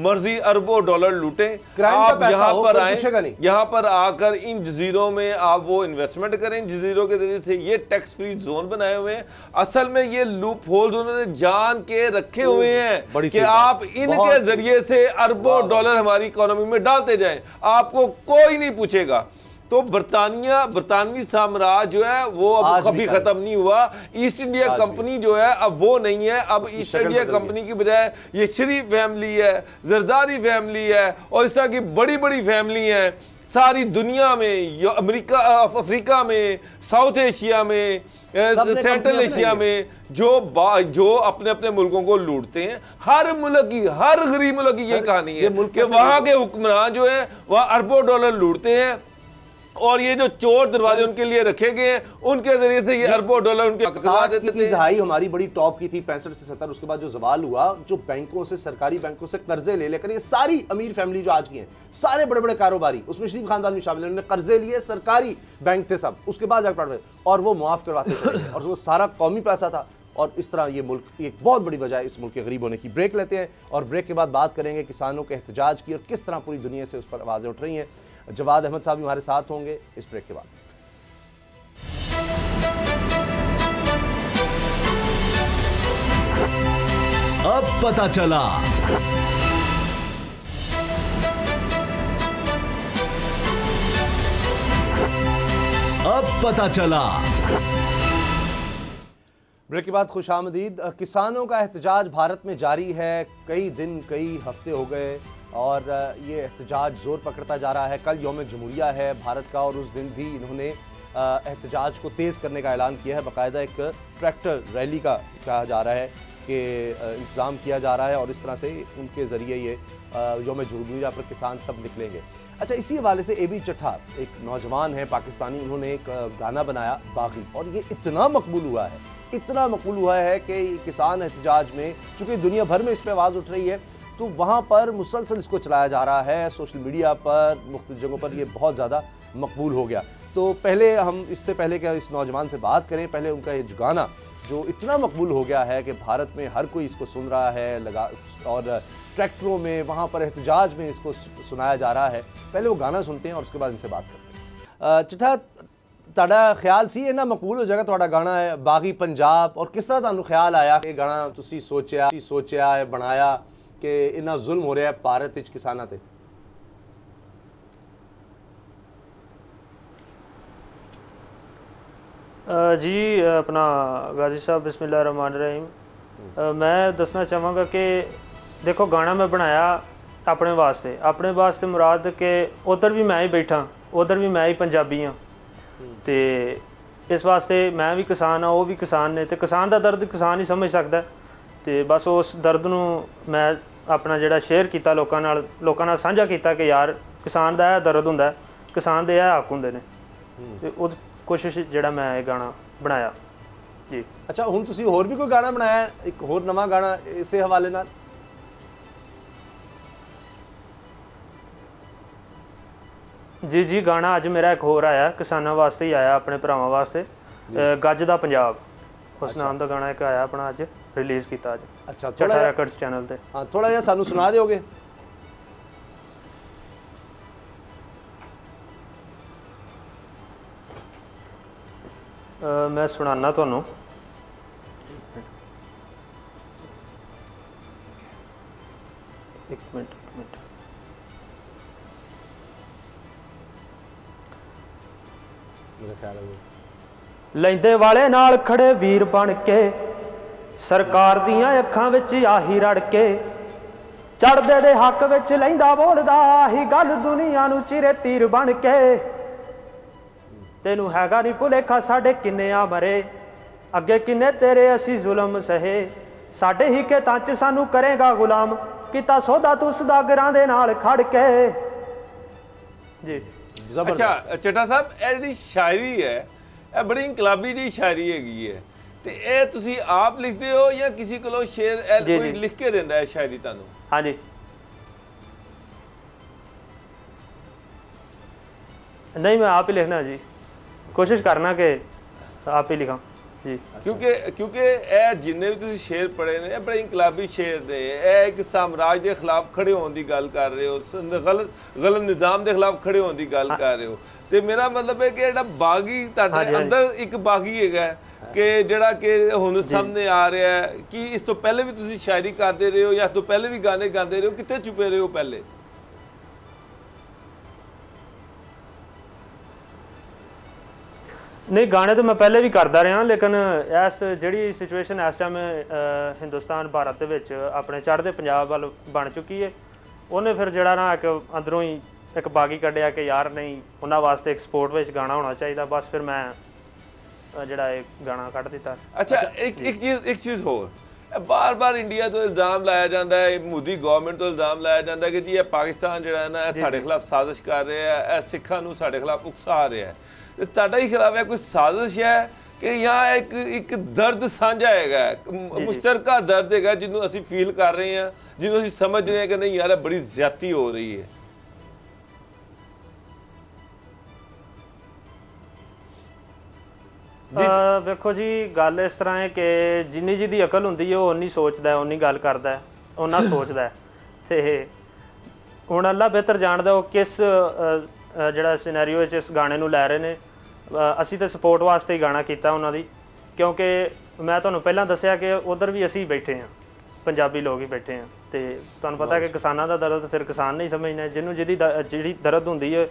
मर्जी अरबों डॉलर लूटें, आप यहाँ पर आए, यहाँ पर आकर इन जजीरों में आप वो इन्वेस्टमेंट करें। इन जजीरों के जरिए से ये टैक्स फ्री जोन बनाए हुए हैं। असल में ये लूप होल्स उन्होंने जान के रखे हुए हैं कि आप इनके जरिए से अरबों डॉलर हमारी इकोनॉमी में डालते जाएं, आपको कोई नहीं पूछेगा। तो बरतानवी साम्राज्य जो है वो अब कभी खत्म नहीं हुआ। ईस्ट इंडिया कंपनी जो है अब वो नहीं है। अब ईस्ट इंडिया कंपनी की बजाय ये शरीफ फैमिली है, जरदारी फैमिली है, और इस तरह की बड़ी बड़ी फैमिली हैं सारी दुनिया में, अमेरिका, अफ्रीका में, साउथ एशिया में, सेंट्रल एशिया में, जो अपने अपने मुल्कों को लूटते हैं। हर मुल्क की, हर गरीब मुल्क की ये कहानी है कि वहां के हुक्मरान जो है वह अरबों डॉलर लूटते हैं, और ये जो चोर दरवाजे उनके लिए रखे गए हैं, उनके जरिए से ये अरबों डॉलर उनके दहाई हमारी बड़ी टॉप की थी 65 से 70। उसके बाद जो जवाल हुआ, जो बैंकों से, सरकारी बैंकों से कर्जे ले लेकर, ये सारी अमीर फैमिली जो आज की हैं, सारे बड़े बड़े कारोबारी, उसमें शरीफ खानदान भी शामिल है, उन्होंने कर्जे लिए, सरकारी बैंक थे सब, उसके बाद जाकर पढ़ रहे, और वो मुआफ करवाते थे, और वो सारा कौमी पैसा था। और इस तरह ये मुल्क, एक बहुत बड़ी वजह है इस मुल्क के गरीब होने की। ब्रेक लेते हैं, और ब्रेक के बाद बात करेंगे किसानों के एहतजाज की और किस तरह पूरी दुनिया से उस पर आवाज़ें उठ रही हैं। जवाद अहमद साहब हमारे साथ होंगे इस ब्रेक के बाद। अब पता चला। अब पता चला। ब्रेक के बाद खुश आमदीद। किसानों का एहतजाज भारत में जारी है, कई दिन, कई हफ्ते हो गए, और ये एहतजाज ज़ोर पकड़ता जा रहा है। कल यौम जमहूरिया है भारत का, और उस दिन भी इन्होंने एहतजाज को तेज़ करने का ऐलान किया है। बाकायदा एक ट्रैक्टर रैली का कहा जा रहा है कि इंतज़ाम किया जा रहा है, और इस तरह से उनके ज़रिए ये यौम जमहूरिया पर किसान सब निकलेंगे। अच्छा, इसी हवाले से एबी चट्ठा एक नौजवान है पाकिस्तानी, उन्होंने एक गाना बनाया बागी, और ये इतना मकबूल हुआ है, इतना मकबूल हुआ है कि किसान एहतजाज में, चूँकि दुनिया भर में इस पर आवाज़ उठ रही है, तो वहाँ पर मुसलसल इसको चलाया जा रहा है सोशल मीडिया पर, मुख्तलिफ जगहों पर। ये बहुत ज़्यादा मकबूल हो गया। तो पहले हम, इससे पहले कि इस नौजवान से बात करें, पहले उनका ये गाना जो इतना मकबूल हो गया है कि भारत में हर कोई इसको सुन रहा है, लगा, और ट्रैक्टरों में, वहाँ पर एहतजाज में इसको सुनाया जा रहा है। पहले वो गाना सुनते हैं और उसके बाद इनसे बात करते हैं। चिट्ठा, ਤੁਹਾਡਾ ਖਿਆਲ ਸੀ ਇਹਨਾਂ ਮਕਬੂਲ ਹੋ ਜਾਏਗਾ ਤੁਹਾਡਾ ਗਾਣਾ ਹੈ ਬਾਗੀ ਪੰਜਾਬ, ਔਰ ਕਿਸ ਤਰ੍ਹਾਂ ਤੁਹਾਨੂੰ ਖਿਆਲ ਆਇਆ ਇਹ ਗਾਣਾ ਤੁਸੀਂ ਸੋਚਿਆ ਹੈ, ਬਣਾਇਆ ਕਿ ਇੰਨਾ ਜ਼ੁਲਮ ਹੋ ਰਿਹਾ ਹੈ ਭਾਰਤ ਵਿੱਚ ਕਿਸਾਨਾਂ ਤੇ? जी अपना गाजी साहब बिस्मिल्लाहिर्रहमानिर्रहीम। मैं दसना चाहांगा कि देखो गाना मैं बनाया अपने वास्ते मुराद के उधर भी मैं ही बैठा, उधर भी मैं ही पंजाबी हाँ, तो इस वास्ते मैं भी किसान हाँ, वो भी किसान ने, तो किसान का दर्द किसान ही समझ सकता है। तो बस उस दर्द नूं मैं अपना जिहड़ा शेयर किया लोकां नाल साझा किया कि यार किसान का यह दर्द हुंदा, किसान के यह हक हुंदे ने, ते उस कोशिश जिहड़ा मैं ये गाना बनाया जी। अच्छा, हुण तुसीं होर भी कोई गाना बनाया, एक होर नवां गाना इस हवाले नाल? जी गाना अज मेरा एक होर आया, किसानों वास्ते ही आया, अपने भरावां वास्ते, गज दा पंजाब। उस नाम का गाना एक आया अपना अज रिलीज़ किया अज। अच्छा, चट्टा रिकॉर्ड्स चैनल ते। हाँ, थोड़ा जिहा सानू सुना दोगे? मैं सुनाना तुहानू। एक मिनट मेरा ख्याल है वो ਲੈਂਦੇ ਵਾਲੇ ਨਾਲ ਖੜੇ ਵੀਰ ਬਣ ਕੇ ਸਰਕਾਰ ਦੀਆਂ ਅੱਖਾਂ ਵਿੱਚ ਆਹੀ ਰੜ ਕੇ ਚੜਦੇ ਦੇ ਹੱਕ ਵਿੱਚ ਲੈਂਦਾ ਬੋਲਦਾ ਆਹੀ ਗੱਲ ਦੁਨੀਆ ਨੂੰ ਚਿਰੇ ਤੀਰ ਬਣ ਕੇ ਤੈਨੂੰ ਹੈਗਾ ਨਹੀਂ ਭੁਲੇਖਾ ਸਾਡੇ ਕਿੰਨੇ ਆ ਮਰੇ ਅੱਗੇ ਕਿੰਨੇ ਤੇਰੇ ਅਸੀਂ ਜ਼ੁਲਮ ਸਹੇ ਸਾਡੇ ਹੀ ਖੇਤਾਂ 'ਚ ਸਾਨੂੰ ਕਰੇਗਾ ਗੁਲਾਮ ਕੀਤਾ ਸੌਦਾ ਤੂੰ ਸਦਾਗਰਾਂ ਦੇ ਨਾਲ ਖੜ ਕੇ ਜੀ। अच्छा चट्टा साहब ਇਹ ਜਿਹੜੀ ਸ਼ਾਇਰੀ ਹੈ ਇਹ ਬੜੀ ਇਨਕਲਾਬੀ ਦੀ ਸ਼ਾਇਰੀ ਹੈਗੀ ਹੈ ਤੇ ਇਹ ਤੁਸੀਂ ਆਪ ਲਿਖਦੇ ਹੋ ਜਾਂ ਕਿਸੇ ਕੋਲੋਂ ਸ਼ੇਰ ਕੋਈ ਲਿਖ ਕੇ ਦਿੰਦਾ ਹੈ ਸ਼ਾਇਰੀ ਤੁਹਾਨੂੰ? ਹਾਂਜੀ नहीं मैं आप ही लिखना जी, कोशिश करना कि आप ही लिखा जी। क्योंकि ਇਹ ਜਿੰਨੇ ਵੀ ਤੁਸੀਂ ਸ਼ੇਰ ਪੜ੍ਹੇ ਨੇ ਇਹ ਬੜੇ ਇਨਕਲਾਬੀ ਸ਼ੇਰ ਨੇ। ਇਹ ਇੱਕ ਸਾਮਰਾਜ ਦੇ ਖਿਲਾਫ ਖੜੇ ਹੋਣ ਦੀ ਗੱਲ ਕਰ ਰਹੇ ਹੋ, ਗਲਤ ਨਿਜ਼ਾਮ ਦੇ ਖਿਲਾਫ ਖੜੇ ਹੋਣ ਦੀ ਗੱਲ ਕਰ ਰਹੇ ਹੋ। ਤੇ ਮੇਰਾ ਮਤਲਬ ਹੈ ਕਿ ਜਿਹੜਾ ਬਾਗੀ ਤੁਹਾਡੇ ਅੰਦਰ ਇੱਕ ਬਾਗੀ ਹੈਗਾ ਕਿ ਜਿਹੜਾ ਕਿ ਹੁਣ ਸਾਹਮਣੇ ਆ ਰਿਹਾ ਹੈ ਕਿ ਇਸ ਤੋਂ ਪਹਿਲੇ ਵੀ ਤੁਸੀਂ ਸ਼ਾਇਰੀ ਕਰਦੇ ਰਹੇ ਹੋ ਜਾਂ ਇਸ ਤੋਂ ਪਹਿਲੇ ਵੀ ਗਾਣੇ ਗਾਉਂਦੇ ਰਹੇ ਹੋ, ਕਿੱਥੇ ਛੁਪੇ ਰਹੇ ਹੋ ਪਹਿਲੇ? नहीं गाने तो मैं पहले भी करता रहा, लेकिन इस जी सिचुएशन इस टाइम हिंदुस्तान भारत के अपने चढ़ते पंजाब वाल बन चुकी है। उन्हें फिर जरा ना एक अंदरों ही एक बागी कढ़िया कि यार नहीं उन्होंने वास्ते एक स्पोर्ट में गाना होना चाहिए, बस फिर मैं जरा एक गाना कढ़ दिता। अच्छा एक चीज़ हो, बार बार इंडिया तो इल्ज़ाम लाया जाता है, मोदी गवर्नमेंट तो इल्ज़ाम लाया जाता है कि जी पाकिस्तान जो है ना साढ़े खिलाफ साजिश कर रहा है, सिखा नूं साढ़े खिलाफ उकसा रहा है। ਤੁਹਾਡਾ ਹੀ ਖਿਲਾਫ ਹੈ ਕੋਈ ਸਾਜ਼ਿਸ਼ ਹੈ ਕਿ यहाँ एक दर्द ਸਾਂਝਾ ਹੈਗਾ, ਮੁਸ਼ਤਰਕਾ ਦਰਦ ਹੈਗਾ ਜਿਹਨੂੰ ਅਸੀਂ ਫੀਲ ਕਰ ਰਹੇ ਹਾਂ, ਜਿਹਨੂੰ ਅਸੀਂ ਸਮਝ ਰਹੇ ਹਾਂ ਕਿ ਨਹੀਂ ਯਾਰ ਬੜੀ ਜ਼ਿਆਦਤੀ ਹੋ ਰਹੀ ਹੈ? ਵੇਖੋ ਜੀ ਗੱਲ ਇਸ ਤਰ੍ਹਾਂ ਹੈ ਕਿ ਜਿੰਨੀ ਜਿਹਦੀ ਅਕਲ ਹੁੰਦੀ ਹੈ ਉਹ ਉਨੀ ਸੋਚਦਾ ਹੈ, ਉਨੀ ਗੱਲ ਕਰਦਾ ਹੈ, ਉਹਨਾਂ ਸੋਚਦਾ ਹੈ। ਤੇ ਹੁਣ ਅੱਲਾ ਬਿਹਤਰ ਜਾਣਦਾ ਉਹ ਕਿਸ ਜਿਹੜਾ ਸਿਨੈਰੀਓ ਵਿੱਚ ਇਸ ਗਾਣੇ ਨੂੰ ਲੈ ਰਹੇ ਨੇ। ਅਸੀਂ ਤਾਂ ਸਪੋਰਟ ਵਾਸਤੇ ਹੀ ਗਾਣਾ ਕੀਤਾ ਉਹਨਾਂ ਦੀ, ਕਿਉਂਕਿ ਮੈਂ ਤੁਹਾਨੂੰ ਪਹਿਲਾਂ ਦੱਸਿਆ ਕਿ ਉਧਰ ਵੀ ਅਸੀਂ ਬੈਠੇ ਹਾਂ, ਪੰਜਾਬੀ ਲੋਕ ਹੀ ਬੈਠੇ ਹਾਂ। ਤੇ ਤੁਹਾਨੂੰ ਪਤਾ ਕਿ ਕਿਸਾਨਾਂ ਦਾ ਦਰਦ ਫਿਰ ਕਿਸਾਨ ਨਹੀਂ ਸਮਝਣਾ, ਜਿਹਨੂੰ ਜਿਹੜੀ ਦਰਦ ਹੁੰਦੀ ਹੈ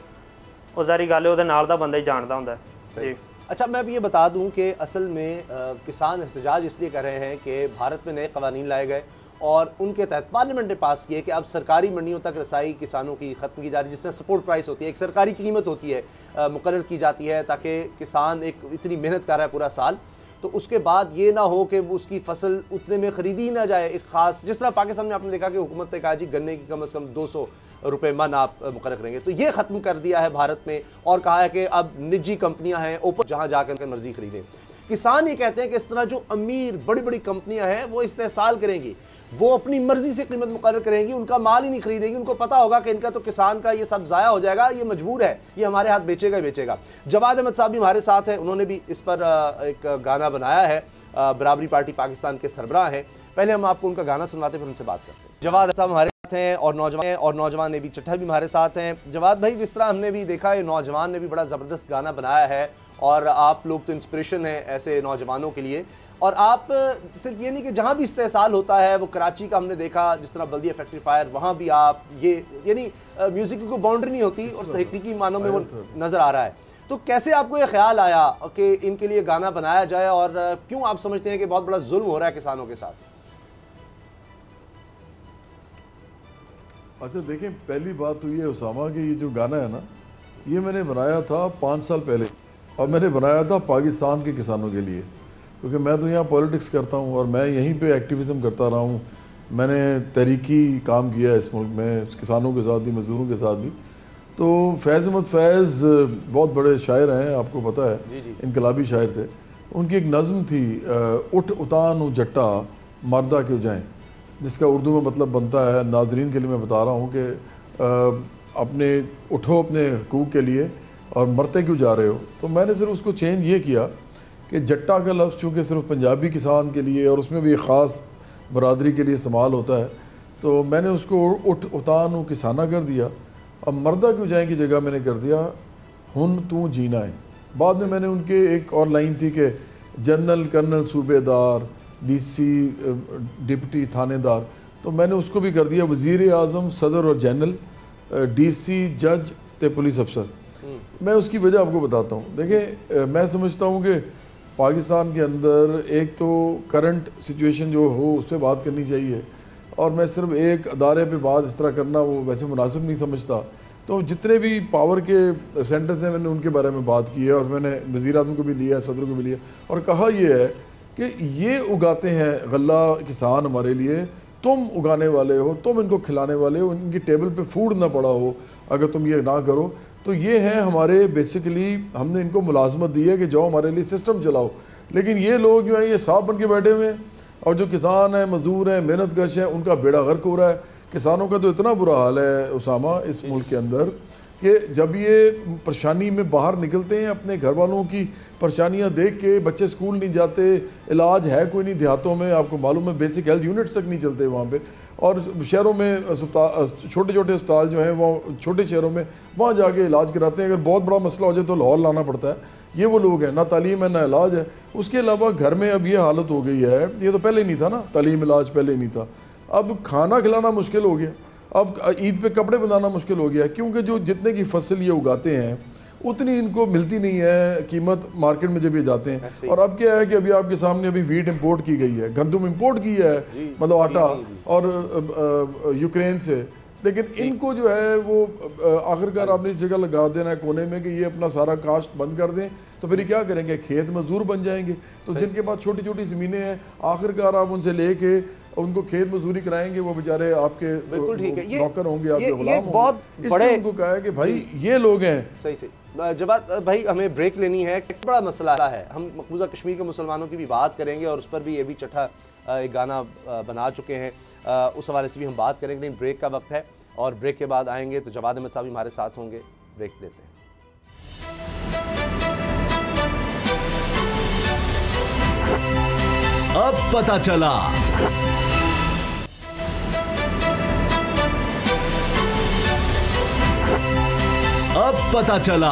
ਉਹ ਸਾਰੀ ਗੱਲ ਉਹਦੇ ਨਾਲ ਦਾ ਬੰਦਾ ਹੀ ਜਾਣਦਾ ਹੁੰਦਾ ਜੀ। अच्छा, मैं भी ये बता दूं कि असल में किसान एहतजाज इसलिए कर रहे हैं कि भारत में नए कवानीन लाए गए और उनके तहत पार्लियामेंट ने पास किए कि अब सरकारी मंडियों तक रसाई किसानों की ख़त्म की जा रही है, जिससे सपोर्ट प्राइस होती है, एक सरकारी कीमत होती है, मुकर्रर की जाती है ताकि किसान एक इतनी मेहनत कर रहा है पूरा साल, तो उसके बाद ये ना हो कि उसकी फसल उतने में ख़रीदी ही ना जाए। एक ख़ास जिस तरह पाकिस्तान में आपने देखा कि हुकूमत ने कहा जी गन्ने की कम से कम 200 रुपये मन आप मुकर्रर करेंगे, तो ये ख़त्म कर दिया है भारत में और कहा है कि अब निजी कंपनियां हैं ओपन जहां जाकर मर्जी खरीदें। किसान ये कहते हैं कि इस तरह जो अमीर बड़ी बड़ी कंपनियां हैं वो इस्तेसाल करेंगी, वो अपनी मर्जी से कीमत मुकर्रर करेंगी, उनका माल ही नहीं खरीदेगी, उनको पता होगा कि इनका तो किसान का ये सब ज़ाया हो जाएगा, ये मजबूर है, ये हमारे हाथ बेचेगा ही बेचेगा। जवाद अहमद साहब भी हमारे साथ हैं, उन्होंने भी इस पर एक गाना बनाया है, बराबरी पार्टी पाकिस्तान के सरबराह हैं। पहले हम आपको उनका गाना सुनवाते फिर उनसे बात करते हैं। जवाद साहब हमारे साथ हैं और नौजवान ने भी चट्टा भी हमारे साथ हैं। जवाद भाई, जिस तरह हमने भी देखा है नौजवान ने भी बड़ा ज़बरदस्त गाना बनाया है और आप लोग तो इंस्पिरेशन हैं ऐसे नौजवानों के लिए। और आप सिर्फ ये नहीं कि जहाँ भी इस्तेसाल होता है, वो कराची का हमने देखा जिस तरह बल्दिया फैक्ट्री फायर, वहाँ भी आप ये यानी म्यूज़िक की कोई बाउंड्री नहीं होती और तहकीकी मानों में वो नज़र आ रहा है। तो कैसे आपको ये ख्याल आया कि इनके लिए गाना बनाया जाए और क्यों आप समझते हैं कि बहुत बड़ा जुल्म हो रहा है किसानों के साथ? अच्छा देखिए, पहली बात तो ये उसामा कि ये जो गाना है ना, ये मैंने बनाया था 5 साल पहले और मैंने बनाया था पाकिस्तान के किसानों के लिए, क्योंकि मैं तो यहाँ पॉलिटिक्स करता हूँ और मैं यहीं पे एक्टिविज़म करता रहा हूँ। मैंने तहरीकी काम किया है इस मुल्क में, किसानों के साथ भी मज़दूरों के साथ भी। तो फैज़ अहमद फैज़ बहुत बड़े शायर हैं, आपको पता है, इनकलाबी शायर थे। उनकी एक नज़म थी, उठ उतान जट्टा मर्दा क्यों जाएँ, जिसका उर्दू में मतलब बनता है, नाजरीन के लिए मैं बता रहा हूँ कि अपने उठो अपने हकूक़ के लिए और मरते क्यों जा रहे हो। तो मैंने सिर्फ उसको चेंज ये किया कि जट्टा का लफ्ज़ चूँकि सिर्फ पंजाबी किसान के लिए और उसमें भी एक ख़ास बरदरी के लिए इस्तेमाल होता है, तो मैंने उसको उतान किसाना कर दिया। अब मर्दा क्यों जाए की जगह मैंने कर दिया हुन तू जीना है। बाद में मैंने उनके एक और लाइन थी कि जनरल, कर्नल, सूबेदार, DC, डिप्टी थानेदार, तो मैंने उसको भी कर दिया वज़ीर आज़म, सदर और जनरल, DC, जज ते पुलिस अफसर। मैं उसकी वजह आपको बताता हूँ। देखिए, मैं समझता हूँ कि पाकिस्तान के अंदर एक तो करंट सिचुएशन जो हो उस पर बात करनी चाहिए, और मैं सिर्फ एक अदारे पे बात इस तरह करना वो वैसे मुनासिब नहीं समझता। तो जितने भी पावर के सेंटर्स हैं मैंने उनके बारे में बात की है, और मैंने वज़ीर आज़म को भी लिया, सदर को भी लिया, और कहा यह है कि ये उगाते हैं गल्ला किसान हमारे लिए, तुम उगाने वाले हो, तुम इनको खिलाने वाले हो, इनकी टेबल पे फूड ना पड़ा हो अगर तुम ये ना करो। तो ये है हमारे बेसिकली, हमने इनको मुलाजमत दी है कि जाओ हमारे लिए सिस्टम चलाओ। लेकिन ये लोग जो हैं ये साफ बन के बैठे हुए हैं, और जो किसान हैं, मजदूर हैं, मेहनत कश हैं, उनका बेड़ा गर्क हो रहा है। किसानों का तो इतना बुरा हाल है उसामा इस मुल्क के अंदर कि जब ये परेशानी में बाहर निकलते हैं, अपने घर वालों की परेशानियां देख के, बच्चे स्कूल नहीं जाते, इलाज है कोई नहीं देहातों में, आपको मालूम है बेसिक हेल्थ यूनिट्स तक नहीं चलते वहाँ पे, और शहरों में छोटे छोटे अस्पताल जो हैं वो छोटे शहरों में वहाँ जाके इलाज कराते हैं। अगर बहुत बड़ा मसला हो जाए तो लाहौर लाना पड़ता है। ये वो लोग हैं, ना तालीम है ना इलाज है। उसके अलावा घर में अब ये हालत हो गई है, ये तो पहले नहीं था ना, तालीम इलाज पहले नहीं था, अब खाना खिलाना मुश्किल हो गया, अब ईद पे कपड़े बनाना मुश्किल हो गया, क्योंकि जो जितने की फसल ये उगाते हैं उतनी इनको मिलती नहीं है कीमत मार्केट में जब ये जाते हैं। और अब क्या है कि अभी आपके सामने अभी वीट इंपोर्ट की गई है, गंदम इंपोर्ट की है, मतलब आटा, और यूक्रेन से। लेकिन इनको जो है वो आखिरकार आपने इस जगह लगा देना है कोने में कि ये अपना सारा काश्त बंद कर दें, तो फिर क्या करेंगे, खेत मजदूर बन जाएंगे। तो जिनके पास छोटी छोटी ज़मीनें हैं, आखिरकार आप उनसे लेके उनको खेत मजदूरी कराएंगे, वो बेचारे आपके नौकर होंगे, आपके गुलाम होंगे। बहुत बड़े उनको कहा है कि भाई ये लोग हैं। सही से जवाब भाई, हमें ब्रेक लेनी है, एक बड़ा मसला है। हम मकबूजा कश्मीर के मुसलमानों की भी बात करेंगे, और उस पर भी एबी चट्टा एक गाना बना चुके हैं, उस हवाले से भी हम बात करेंगे। लेकिन ब्रेक का वक्त है, और ब्रेक के बाद आएंगे तो जवाद अहमद साहब हमारे साथ होंगे। ब्रेक लेते हैं। अब पता चला। अब पता चला।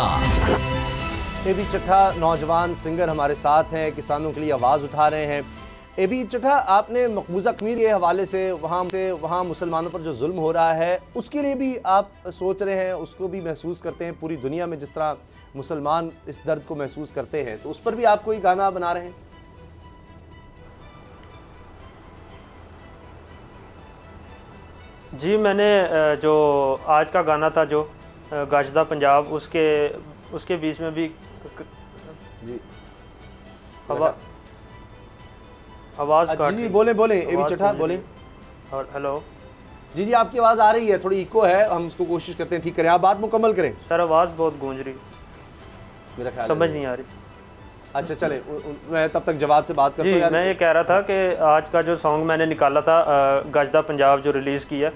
एबी चट्टा नौजवान सिंगर हमारे साथ हैं, किसानों के लिए आवाज़ उठा रहे हैं। एबी चट्टा, आपने मकबूजा कश्मीर के हवाले से वहाँ मुसलमानों पर जो जुल्म हो रहा है उसके लिए भी आप सोच रहे हैं, उसको भी महसूस करते हैं, पूरी दुनिया में जिस तरह मुसलमान इस दर्द को महसूस करते हैं, तो उस पर भी आप कोई गाना बना रहे हैं? जी, मैंने जो आज का गाना था जो गाजदा पंजाब, उसके बीच में भी जी आवाज़ काट जी बोले एबी चट्टा बोले। और हेलो जी, आपकी आवाज़ आ रही है, थोड़ी इको है, हम उसको कोशिश करते हैं ठीक करें, आप बात मुकम्मल करें। सर आवाज़ बहुत गूंज रही, मेरा ख्याल समझ नहीं आ रही। अच्छा चले, मैं तब तक जवाब से बात करता हूं। मैं ये कह रहा था कि आज का जो सॉन्ग मैंने निकाला था गाजदा पंजाब जो रिलीज़ किया,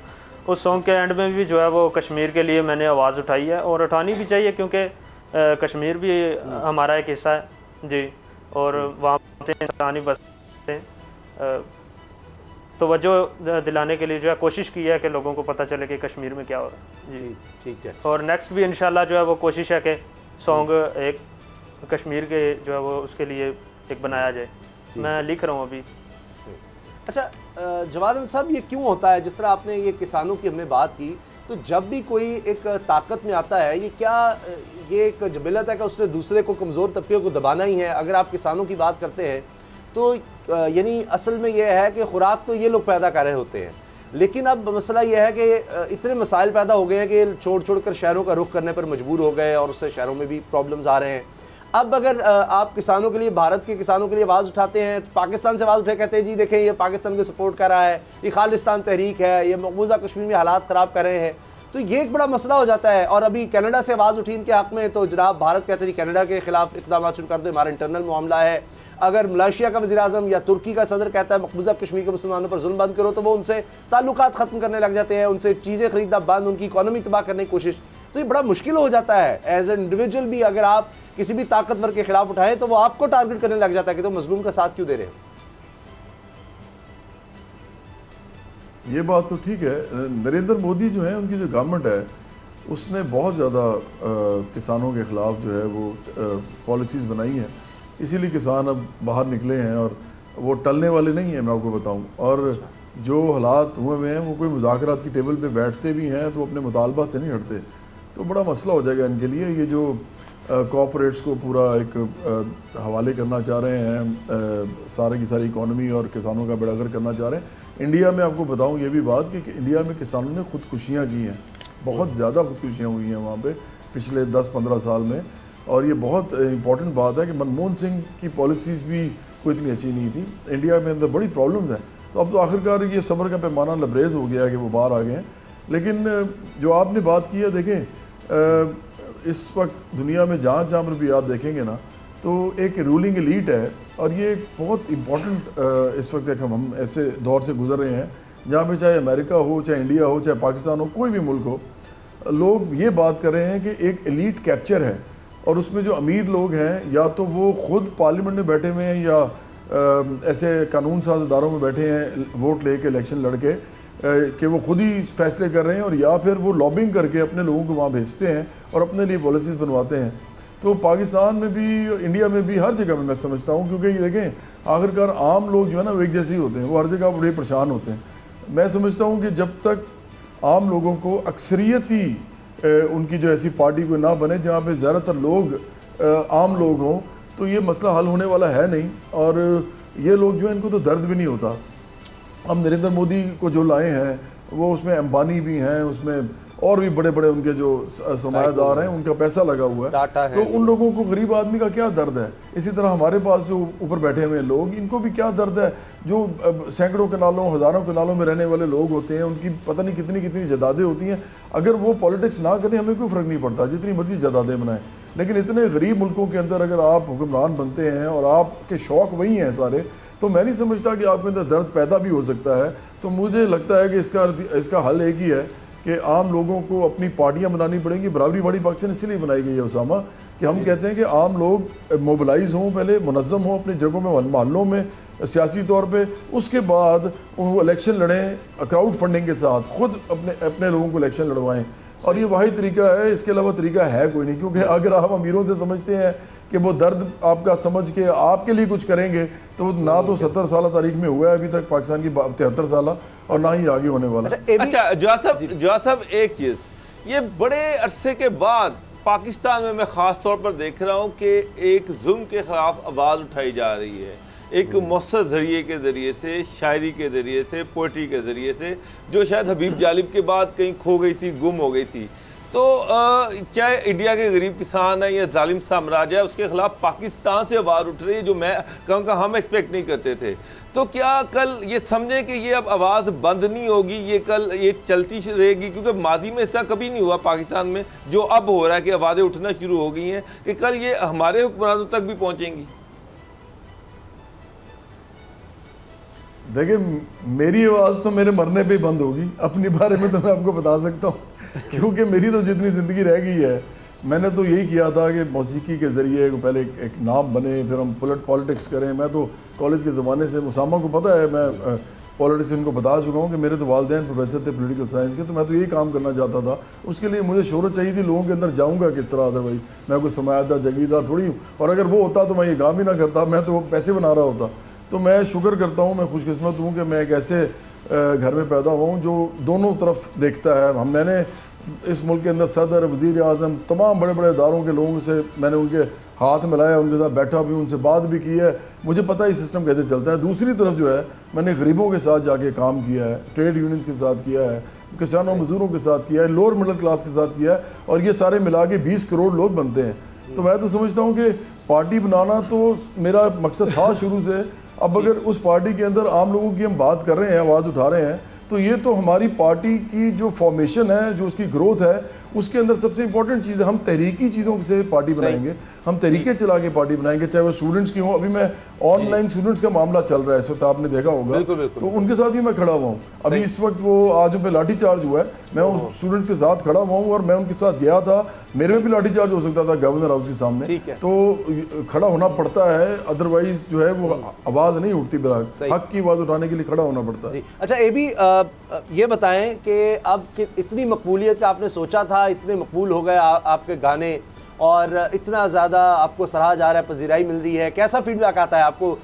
उस सॉन्ग के एंड में भी जो है वो कश्मीर के लिए मैंने आवाज़ उठाई है, और उठानी भी चाहिए क्योंकि कश्मीर भी हमारा एक हिस्सा है जी, और वहाँ से इंसानी बसते हैं। तवज्जो दिलाने के लिए जो है कोशिश की है कि लोगों को पता चले कि कश्मीर में क्या हो रहा है जी। ठीक है, और नेक्स्ट भी इंशाल्लाह जो है वो कोशिश है कि सॉन्ग एक कश्मीर के जो है वो उसके लिए एक बनाया जाए। मैं लिख रहा हूँ अभी। अच्छा जवाद अहमद साहब, ये क्यों होता है, जिस तरह आपने ये किसानों की हमने बात की, तो जब भी कोई एक ताकत में आता है, ये क्या ये एक जबिलत है कि उसने दूसरे को, कमज़ोर तबके को दबाना ही है? अगर आप किसानों की बात करते हैं तो यानी असल में यह है कि खुराक तो ये लोग पैदा कर रहे होते हैं, लेकिन अब मसला यह है कि इतने मसाइल पैदा हो गए हैं कि छोड़ कर शहरों का रुख करने पर मजबूर हो गए, और उससे शहरों में भी प्रॉब्लम्स आ रहे हैं। अब अगर आप किसानों के लिए, भारत के किसानों के लिए आवाज़ उठाते हैं, तो पाकिस्तान से आवाज़ उठे कहते हैं जी देखें ये पाकिस्तान को सपोर्ट कर रहा है, ये खालिस्तान तहरीक है, ये मकबूजा कश्मीर में हालात ख़राब कर रहे हैं, तो ये एक बड़ा मसला हो जाता है। और अभी कनाडा से आवाज़ उठी इनके हक़ में, तो जनाब भारत कहते हैं कनाडा के खिलाफ इक़दाम शुरू कर दे, हमारा इंटरनल मामला है। अगर मलेशिया का वज़ीर आज़म या तुर्की का सदर कहता है मकबूजा कश्मीर के मुसलमानों पर जुल्म बंद करो, तो वो उनसे ताल्लुकात ख़त्म करने लग जाते हैं, उनसे चीज़ें ख़रीदना बंद, उनकी इकॉनमी तबाह करने की कोशिश। तो ये बड़ा मुश्किल हो जाता है एज एन इंडिविजुअल भी, अगर आप किसी भी ताकतवर के खिलाफ उठाएं तो वो आपको टारगेट करने लग जाता है कि तुम मजलूम का साथ क्यों दे रहे हो। ये बात तो ठीक है। नरेंद्र मोदी जो है, उनकी जो गवर्नमेंट है, उसने बहुत ज़्यादा किसानों के ख़िलाफ़ जो है वो पॉलिसीज़ बनाई हैं, इसीलिए किसान अब बाहर निकले हैं और वो टलने वाले नहीं हैं, मैं आपको बताऊं। और जो हालात हुए हुए हैं, वो कोई मुज़ाकरात की टेबल पे बैठते भी हैं तो अपने मुतालबात से नहीं हटते, तो बड़ा मसला हो जाएगा इनके लिए। ये जो कॉर्पोरेट्स को पूरा एक हवाले करना चाह रहे हैं, सारे की सारी इकॉनमी और किसानों का बेड़ागर करना चाह रहे हैं। इंडिया में आपको बताऊं ये भी बात कि इंडिया में किसानों ने खुदकुशियाँ की हैं, बहुत ज़्यादा खुदकुशियाँ हुई हैं वहाँ पे पिछले 10-15 साल में। और ये बहुत इंपॉर्टेंट बात है कि मनमोहन सिंह की पॉलिसीज़ भी कोई इतनी अच्छी नहीं थी, इंडिया में अंदर बड़ी प्रॉब्लम्स हैं। तो अब तो आखिरकार ये सब्र का पैमाना लबरेज हो गया है कि वो बाहर आ गए हैं। लेकिन जो आपने बात की है, देखें इस वक्त दुनिया में जहाँ पर भी आप देखेंगे ना, तो एक रूलिंग एलीट है और ये बहुत इम्पॉर्टेंट इस वक्त एक हम ऐसे दौर से गुजर रहे हैं जहाँ पे चाहे अमेरिका हो, चाहे इंडिया हो, चाहे पाकिस्तान हो, कोई भी मुल्क हो, लोग ये बात कर रहे हैं कि एक एलीट कैप्चर है और उसमें जो अमीर लोग हैं या तो वो खुद पार्लियामेंट में बैठे हुए हैं या ऐसे कानून साज इदारों में बैठे हैं वोट लेके इलेक्शन लड़के कि वो खुद ही फैसले कर रहे हैं, और या फिर वो लॉबिंग करके अपने लोगों को वहाँ भेजते हैं और अपने लिए पॉलिसीज़ बनवाते हैं। तो पाकिस्तान में भी, इंडिया में भी, हर जगह में मैं समझता हूँ, क्योंकि ये देखें आखिरकार आम लोग जो है ना वो एक जैसे ही होते हैं, वो हर जगह बड़े परेशान होते हैं। मैं समझता हूँ कि जब तक आम लोगों को अक्सरियती उनकी जो ऐसी पार्टी कोई ना बने जहाँ पे ज़्यादातर लोग आम लोग हों, तो ये मसला हल होने वाला है नहीं। और ये लोग जो है इनको तो दर्द भी नहीं होता। हम नरेंद्र मोदी को जो लाए हैं वो उसमें अंबानी भी हैं, उसमें और भी बड़े बड़े उनके जो सरमायादार हैं, उनका पैसा लगा हुआ है, तो उन लोगों को गरीब आदमी का क्या दर्द है। इसी तरह हमारे पास जो ऊपर बैठे हुए लोग, इनको भी क्या दर्द है, जो सैकड़ों कनालों हज़ारों कनालों में रहने वाले लोग होते हैं, उनकी पता नहीं कितनी कितनी जदादें होती हैं। अगर वो पॉलिटिक्स ना करें हमें कोई फ़र्क नहीं पड़ता, जितनी मर्जी जदादें बनाएं, लेकिन इतने गरीब मुल्कों के अंदर अगर आप हुक्मरान बनते हैं और आपके शौक़ वही हैं सारे, तो मैं नहीं समझता कि आपके अंदर दर्द पैदा भी हो सकता है। तो मुझे लगता है कि इसका हल एक ही है कि आम लोगों को अपनी पार्टियां बनानी पड़ेंगी। बराबरी वाली पाकिस्तान इसीलिए बनाई गई है उसामा, कि हम कहते हैं कि आम लोग मोबिलाइज हों, पहले मुनज़्ज़म हों अपनी जगहों में, मोहल्लों में, सियासी तौर पे, उसके बाद वो इलेक्शन लड़ें क्राउड फंडिंग के साथ, खुद अपने लोगों को इलेक्शन लड़वाएं। और ये वही तरीका है, इसके अलावा तरीका है कोई नहीं। क्योंकि अगर आप अमीरों से समझते हैं कि वो दर्द आपका समझ के आपके लिए कुछ करेंगे, तो ना तो 70 साल तारीख में हुआ है अभी तक पाकिस्तान की 73 साल, और ना ही आगे होने वाला। अच्छा जवाद साहब, एक चीज़, ये बड़े अरसे के बाद पाकिस्तान में मैं ख़ास तौर पर देख रहा हूँ कि एक जुल्म के ख़िलाफ़ आवाज़ उठाई जा रही है, एक मौसर ज़रिए के ज़रिए से, शायरी के ज़रिए से, पोइट्री के ज़रिए से, जो शायद हबीब जालिब के बाद कहीं खो गई थी, गुम हो गई थी। तो चाहे इंडिया के गरीब किसान है या जालिम साम्राज्य है, उसके खिलाफ पाकिस्तान से आवाज़ उठ रही है, जो मैं कहूँगा हम एक्सपेक्ट नहीं करते थे। तो क्या कल ये समझें कि ये अब आवाज़ बंद नहीं होगी, ये कल ये चलती रहेगी? क्योंकि माजी में ऐसा कभी नहीं हुआ पाकिस्तान में, जो अब हो रहा है कि आवाज़ें उठना शुरू हो गई हैं, कि कल ये हमारे हुक्मरानों तक भी पहुँचेंगी। देखिए, मेरी आवाज़ तो मेरे मरने पे ही बंद होगी, अपने बारे में तो मैं आपको बता सकता हूँ, क्योंकि मेरी तो जितनी ज़िंदगी रह गई है, मैंने तो यही किया था कि मौसीकी के ज़रिए पहले एक नाम बने, फिर हम पॉलिटिक्स करें। मैं तो कॉलेज के ज़माने से, उसामा को पता है, मैं पॉलिटिशियन को बता चुका हूँ कि मेरे तो वालिदैन प्रोफेसर थे पॉलिटिकल साइंस के, तो मैं तो यही काम करना चाहता था। उसके लिए मुझे शोहरत चाहिए थी, लोगों के अंदर जाऊँगा किस तरह, अदरवाइज़ मैं कोई सरमायादार जागीरदार थोड़ी हूँ। और अगर वो होता तो मैं ये काम ही ना करता, मैं तो वो पैसे बना रहा होता। तो मैं शुक्र करता हूँ, मैं खुशकिस्मत हूँ कि मैं एक ऐसे घर में पैदा हुआ हूँ जो दोनों तरफ देखता है। मैंने इस मुल्क के अंदर सदर, वज़ीर आज़म, तमाम बड़े बड़े इदारों के लोगों से मैंने उनके हाथ मिलाया, उनके साथ बैठा भी, उनसे बात भी की है, मुझे पता है सिस्टम कैसे चलता है। दूसरी तरफ जो है, मैंने गरीबों के साथ जाके काम किया है, ट्रेड यूनियंस के साथ किया है, किसानों मजदूरों के साथ किया है, लोअर मिडिल क्लास के साथ किया है, और ये सारे मिला के 20 करोड़ लोग बनते हैं। तो मैं तो समझता हूँ कि पार्टी बनाना तो मेरा मकसद था शुरू से। अब अगर उस पार्टी के अंदर आम लोगों की हम बात कर रहे हैं, आवाज़ उठा रहे हैं, तो ये तो हमारी पार्टी की जो फॉर्मेशन है, जो उसकी ग्रोथ है, उसके अंदर सबसे इंपॉर्टेंट चीज़ है। हम तहरीकी चीज़ों से पार्टी बनाएंगे, हम तरीके चला के पार्टी बनाएंगे, चाहे वो स्टूडेंट्स की हो। अभी मैं ऑनलाइन स्टूडेंट्स का मामला चल रहा है इस वक्त, आपने देखा होगा, तो उनके साथ ही मैं खड़ा हुआ हूँ। अभी इस वक्त वो आज पे लाठी चार्ज हुआ है, मैं उस स्टूडेंट्स के साथ खड़ा हुआ हूँ और मैं उनके साथ गया था। मेरे में भी लाठी चार्ज हो सकता था गवर्नर हाउस के सामने, तो खड़ा होना पड़ता है, अदरवाइज जो है वो आवाज़ नहीं उठती। हक की आवाज़ उठाने के लिए खड़ा होना पड़ता है। अच्छा, ये भी ये बताएं कि अब इतनी मकबूलियत का आपने सोचा था, इतने मकबूल हो गए आपके गाने और इतना ज़्यादा आपको सराहा जा रहा है, पजीराई मिल रही है, कैसा फीडबैक आता है आपको?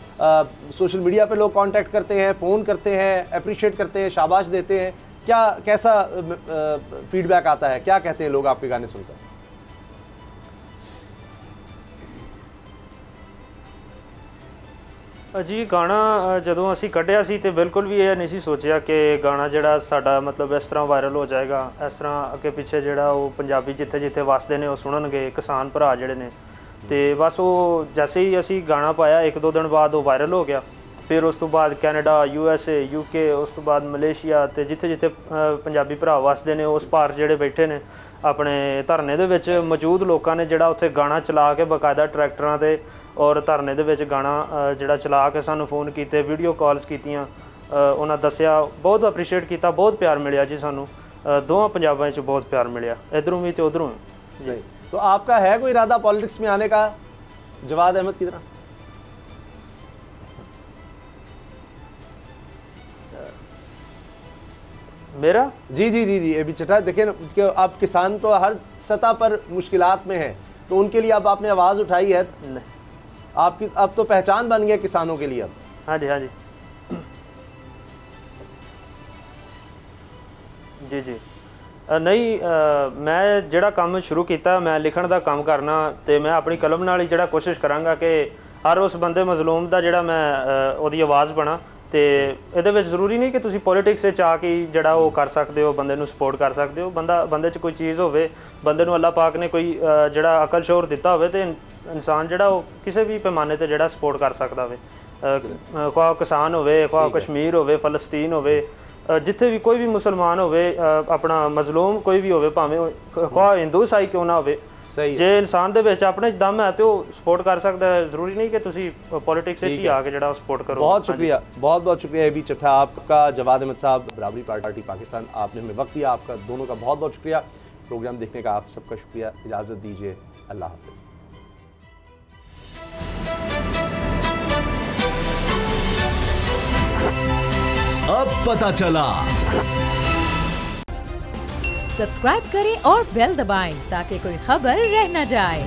सोशल मीडिया पे लोग कांटेक्ट करते हैं, फ़ोन करते हैं, अप्रिशिएट करते हैं, शाबाश देते हैं, कैसा फीडबैक आता है? क्या कहते हैं लोग आपके गाने सुनकर? जी, गाना ਜਦੋਂ ਅਸੀਂ ਕੱਢਿਆ ਸੀ ਤੇ ਬਿਲਕੁਲ ਵੀ ਇਹ ਨਹੀਂ ਸੀ ਸੋਚਿਆ ਕਿ ਗਾਣਾ ਜਿਹੜਾ ਸਾਡਾ ਮਤਲਬ ਇਸ ਤਰ੍ਹਾਂ ਵਾਇਰਲ ਹੋ ਜਾਏਗਾ। ਇਸ ਤਰ੍ਹਾਂ ਅੱਗੇ ਪਿੱਛੇ ਜਿਹੜਾ ਉਹ ਪੰਜਾਬੀ ਜਿੱਥੇ ਜਿੱਥੇ ਵਸਦੇ ਨੇ ਉਹ ਸੁਣਨਗੇ, ਕਿਸਾਨ ਭਰਾ ਜਿਹੜੇ ਨੇ। ਤੇ ਬਸ ਉਹ ਜੈਸੇ ਹੀ ਅਸੀਂ ਗਾਣਾ ਪਾਇਆ, 1-2 ਦਿਨ ਬਾਅਦ ਉਹ ਵਾਇਰਲ ਹੋ ਗਿਆ। ਫਿਰ ਉਸ ਤੋਂ ਬਾਅਦ ਕੈਨੇਡਾ, USA, UK, ਉਸ ਤੋਂ ਬਾਅਦ ਮਲੇਸ਼ੀਆ ਤੇ ਜਿੱਥੇ ਜਿੱਥੇ ਪੰਜਾਬੀ ਭਰਾ ਵਸਦੇ ਨੇ ਉਸ ਪਾਰ ਜਿਹੜੇ ਬੈਠੇ ਨੇ ਆਪਣੇ ਧਰਨੇ ਦੇ ਵਿੱਚ ਮੌਜੂਦ ਲੋਕਾਂ ਨੇ ਜਿਹੜਾ ਉੱਥੇ ਗਾਣਾ ਚਲਾ ਕੇ ਬਕਾਇਦਾ ਟਰੈਕਟਰਾਂ ਤੇ और धरने दे विच गाना जिहड़ा चला के सानू फोन कीते, वीडियो कॉल्स कीतियां, उन्हां दस्सिया, बहुत अप्रीशिएट किया, बहुत प्यार मिलिया जी सानू। दोवां पंजाबां च बहुत प्यार मिलिया, इधरों भी ते उधरों जी। तो आपका है कोई इरादा पॉलिटिक्स में आने का जवाद अहमद की तरह? मेरा जी जी जी जी अभी चटा देखिए ना कि अब किसान तो हर सतह पर मुश्किलात में है, तो उनके लिए अब आपने आवाज़ उठाई है, आपकी अब तो पहचान बन गया किसानों के लिए अब। हाँ जी, हाँ जी जी जी नहीं, मैं जिहड़ा काम शुरू किया, मैं लिखण दा काम करना, तो मैं अपनी कलम नाल ही जिहड़ा कोशिश करांगा कि हर उस बंदे मजलूम दा जिहड़ा मैं ओहदी आवाज़ बना। तो ये जरूरी नहीं कि तुसी पॉलिटिक्स आ के जिहड़ा वो कर सकते हो, बंदे नूं सपोर्ट कर सकते हो। बंदे च कोई चीज़ होवे, बंदे नूं अल्लाह पाक ने कोई जिहड़ा अकल शोर दिता होवे, तो इंसान जिहड़ा वो किसी भी पैमाने ते जिहड़ा सपोर्ट कर सकता होवे। ख्वाह किसान होवे, ख्वाह कश्मीर होवे, फलस्तीन होवे, जिथे भी कोई भी मुसलमान होवे, अपना मजलूम कोई भी होवे, भावें ख्वाह हिंदू ईसाई क्यों ना होवे, जे इंसान दे विच अपने दम है तो सपोर्ट कर सकता है। जरूरी नहीं कि तुसी पॉलिटिक्स ही आके जड़ा सपोर्ट करो। बहुत शुक्रिया, बहुत बहुत शुक्रिया एबी चट्ठा आपका, जवाद अहमद साहब, बराबरी पार्टी पाकिस्तान, आपने हमें वक्त दिया, आपका दोनों का बहुत बहुत शुक्रिया। प्रोग्राम देखने का आप सबका शुक्रिया, इजाज़त दीजिए, अल्लाह हाफ़िज़। अब पता चला। सब्सक्राइब करें और बेल दबाएं ताकि कोई खबर रह न जाए।